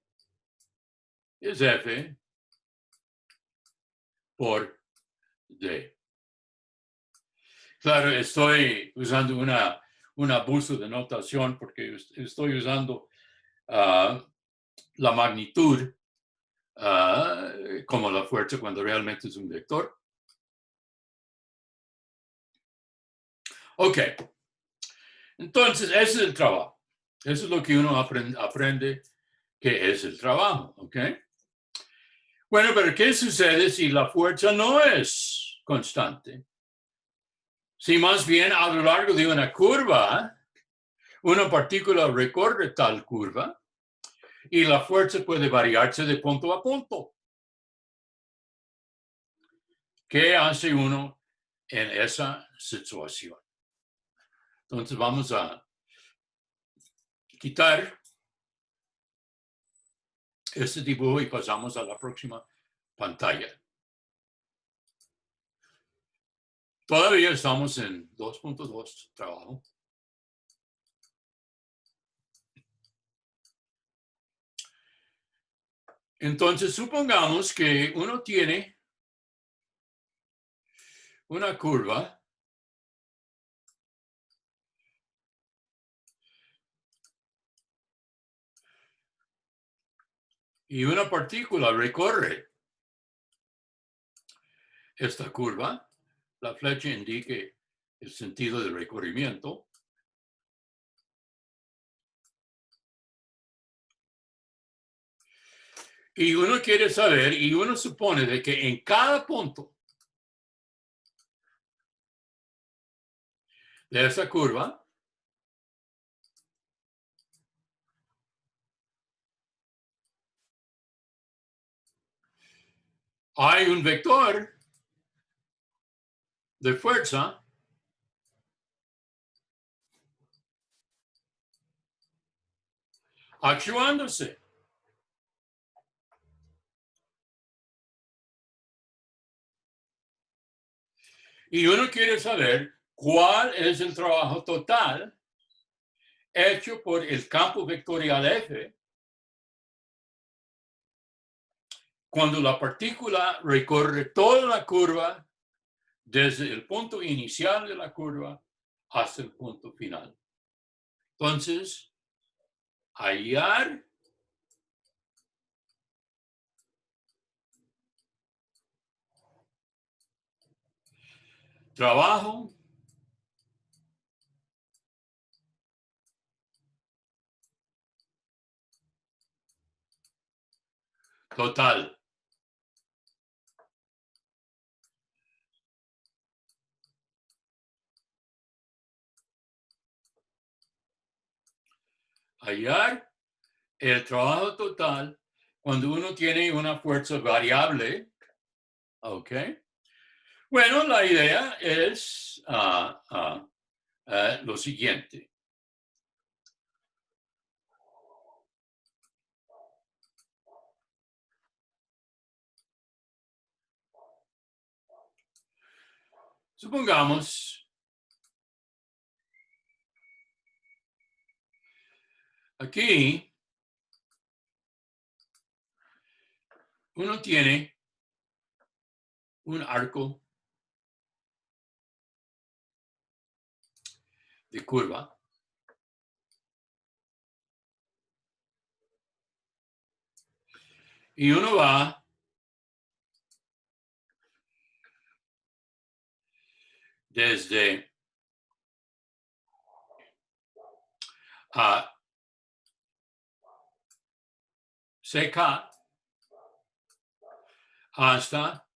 es F por D. Claro, estoy usando un abuso de notación porque estoy usando la magnitud como la fuerza cuando realmente es un vector. Ok, entonces ese es el trabajo. Eso es lo que uno aprende que es el trabajo, ¿ok? Bueno, pero ¿qué sucede si la fuerza no es constante? Si más bien a lo largo de una curva, una partícula recorre tal curva y la fuerza puede variarse de punto a punto. ¿Qué hace uno en esa situación? Entonces vamos a quitar este dibujo y pasamos a la próxima pantalla. Todavía estamos en 2.2 trabajo. Entonces supongamos que uno tiene una curva y una partícula recorre esta curva. La flecha indique el sentido del recorrimiento. Y uno quiere saber, y uno supone de que en cada punto de esa curva hay un vector de fuerza actuándose. Y uno quiere saber cuál es el trabajo total hecho por el campo vectorial F cuando la partícula recorre toda la curva desde el punto inicial de la curva hasta el punto final. Entonces, hallar trabajo total. Hallar el trabajo total cuando uno tiene una fuerza variable. ¿Ok? Bueno, la idea es lo siguiente. Supongamos aquí uno tiene un arco de curva y uno va desde CK hasta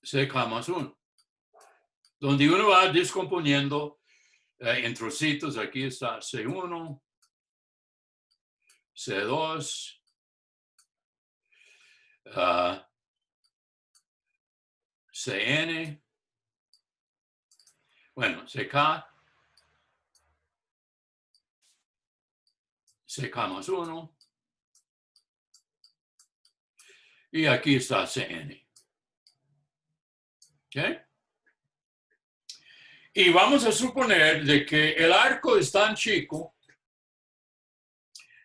CK más 1, donde uno va descomponiendo en trocitos. Aquí está C1, C2, CN, bueno, CK, CK más 1, y aquí está CN. ¿Okay? Y vamos a suponer de que el arco es tan chico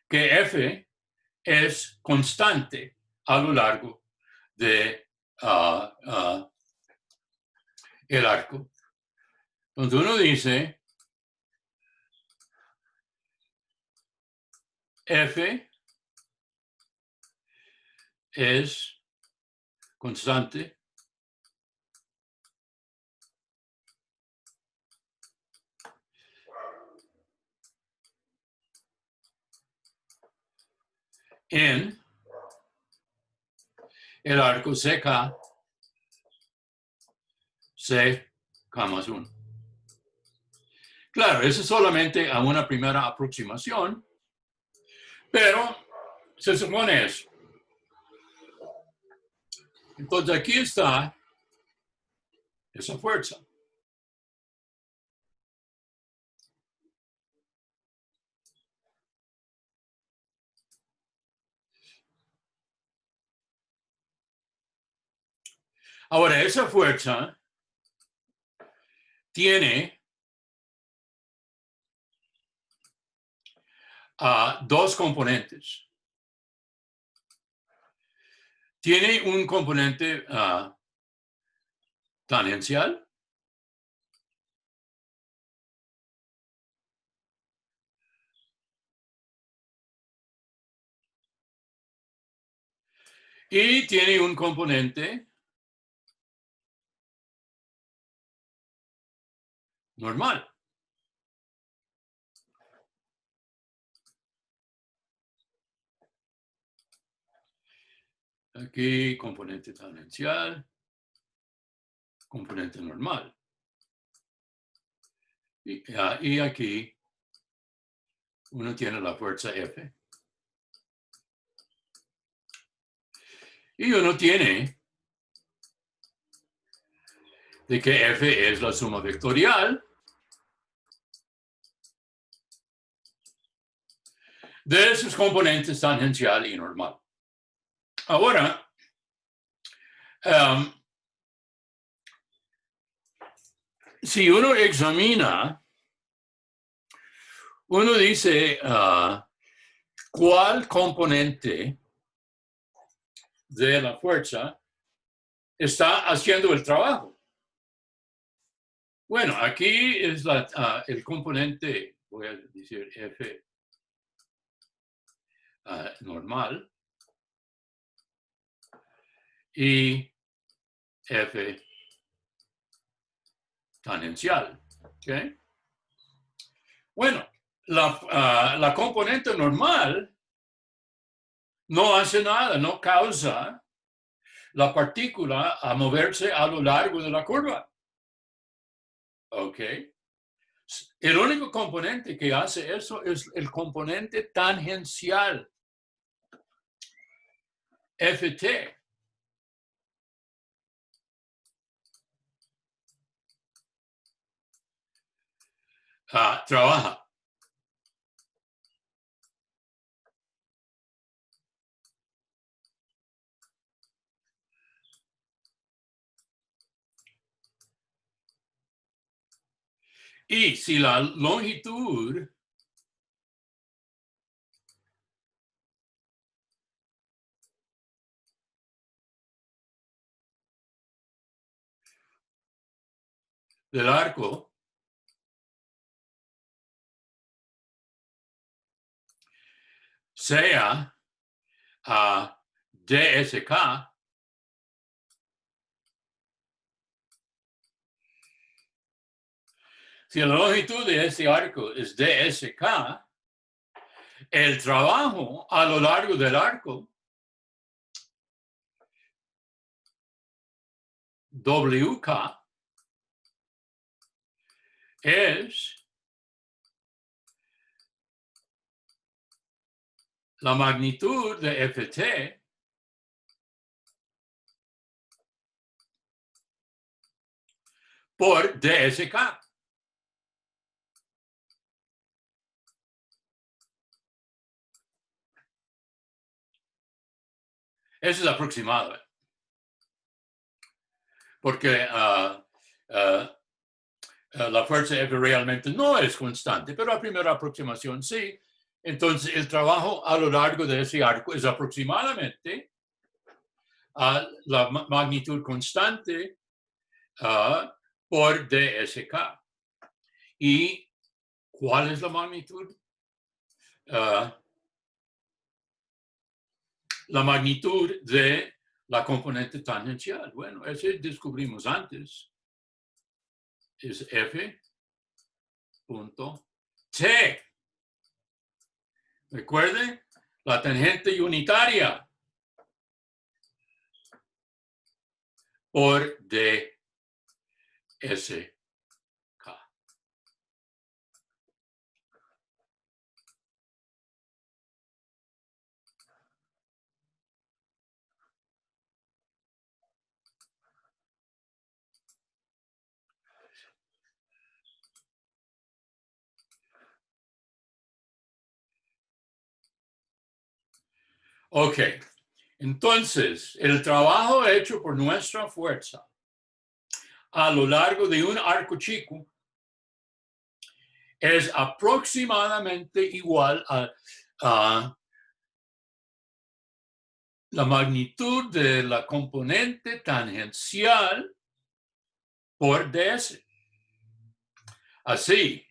que F es constante a lo largo de el arco. Entonces uno dice F es constante en el arco CK, CK más 1. Claro, eso es solamente a una primera aproximación, pero se supone eso. Entonces aquí está esa fuerza. Ahora, esa fuerza tiene dos componentes. Tiene un componente tangencial y tiene un componente normal. Aquí componente tangencial, componente normal. Y aquí uno tiene la fuerza F. Y uno tiene de que F es la suma vectorial de sus componentes tangencial y normal. Ahora, si uno examina, uno dice cuál componente de la fuerza está haciendo el trabajo. Bueno, aquí es el componente, voy a decir F normal y F tangencial. ¿Okay? Bueno, la componente normal no hace nada, no causa la partícula a moverse a lo largo de la curva. ¿Ok? El único componente que hace eso es el componente tangencial, Ft. Trabaja. Y si la longitud del arco sea dsk, si la longitud de ese arco es dsk, el trabajo a lo largo del arco, wk, es la magnitud de Ft por dsk. Eso es aproximado. Porque la fuerza F realmente no es constante, pero la primera aproximación sí. Entonces, el trabajo a lo largo de ese arco es aproximadamente la magnitud constante por dsk. ¿Y cuál es la magnitud? La magnitud de la componente tangencial. Bueno, ese descubrimos antes. Es F punto T. Recuerden, la tangente unitaria por dsk. Ok, entonces, el trabajo hecho por nuestra fuerza a lo largo de un arco chico es aproximadamente igual a la magnitud de la componente tangencial por ds. Así,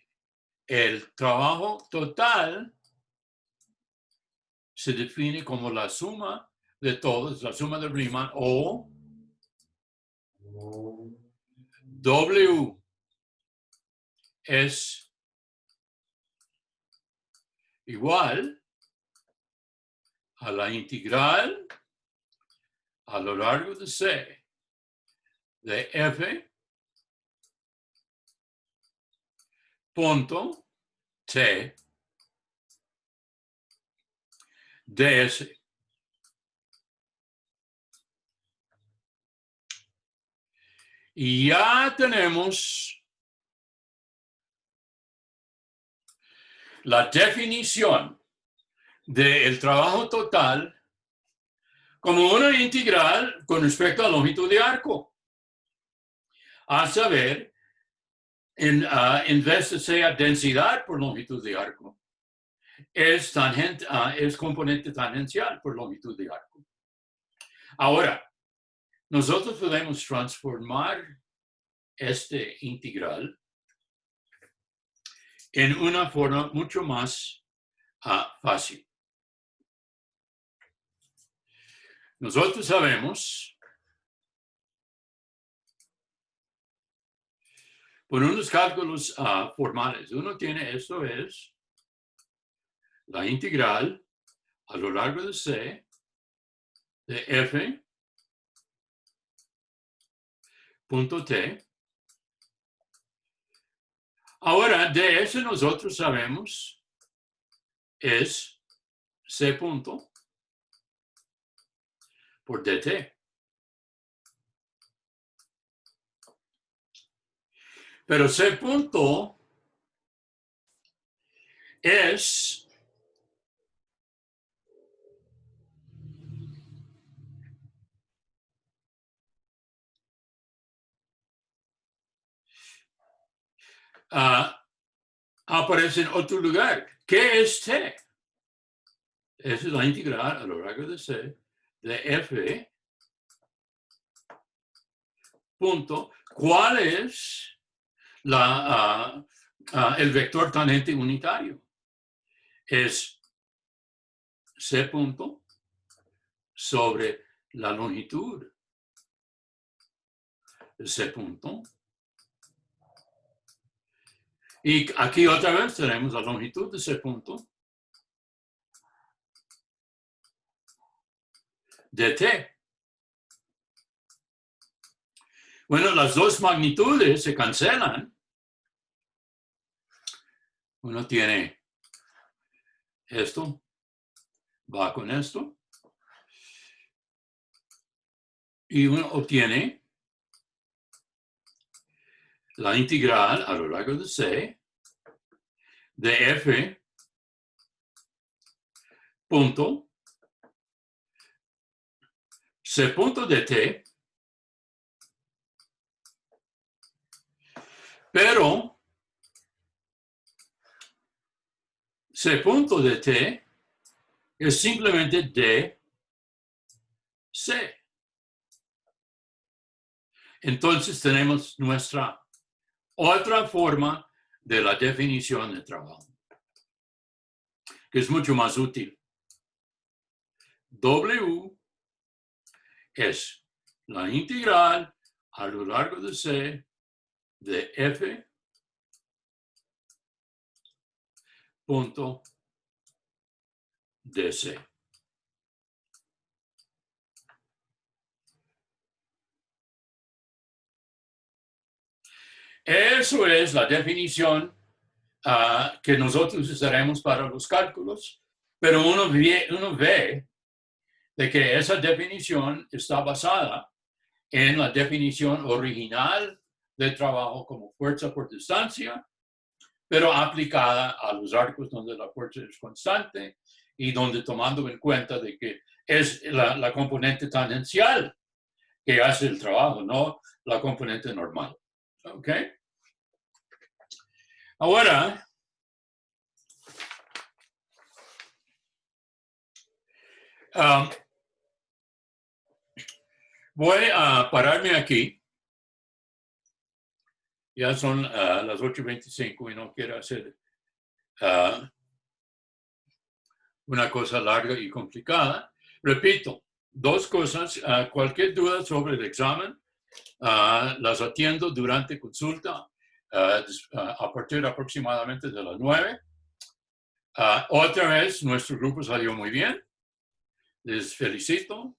el trabajo total se define como la suma de todos, la suma de Riemann, o W es igual a la integral a lo largo de C de F punto T ds. Y ya tenemos la definición del trabajo total como una integral con respecto a la longitud de arco. A saber, en vez de ser densidad por longitud de arco, es componente tangencial por longitud de arco. Ahora, nosotros podemos transformar este integral en una forma mucho más fácil. Nosotros sabemos, por unos cálculos formales, uno tiene esto es la integral a lo largo de C de F punto T. Ahora, de eso nosotros sabemos es C punto por dt. Pero C punto es aparece en otro lugar. ¿Qué es T? Esa es la integral a lo largo de C de F punto. ¿Cuál es el vector tangente unitario? Es C punto sobre la longitud de C punto. Y aquí otra vez tenemos la longitud de C punto dt. Bueno, las dos magnitudes se cancelan. Uno tiene esto, va con esto. Y uno obtiene la integral a lo largo de C de F punto C punto de T, pero C punto de T es simplemente d C. Entonces tenemos nuestra otra forma de la definición de trabajo, que es mucho más útil. W es la integral a lo largo de C de F punto dc. Eso es la definición que nosotros usaremos para los cálculos, pero uno ve de que esa definición está basada en la definición original de trabajo como fuerza por distancia, pero aplicada a los arcos donde la fuerza es constante y donde tomando en cuenta de que es la componente tangencial que hace el trabajo, no la componente normal. ¿Ok? Ahora, voy a pararme aquí. Ya son las 8:25 y no quiero hacer una cosa larga y complicada. Repito, dos cosas. Cualquier duda sobre el examen, las atiendo durante consulta a partir aproximadamente de las 9. Otra vez, nuestro grupo salió muy bien. Les felicito.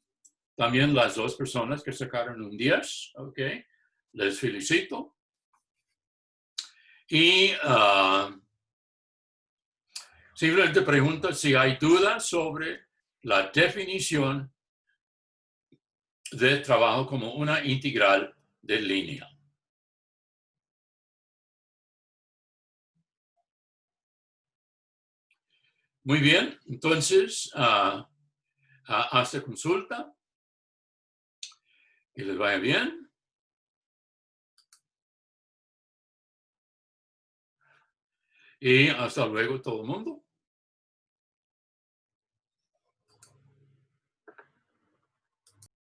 También las dos personas que sacaron un 10, ¿ok? Les felicito. Y simplemente pregunto si hay dudas sobre la definición de trabajo como una integral de línea. Muy bien, entonces, hasta consulta. Que les vaya bien. Y hasta luego todo el mundo.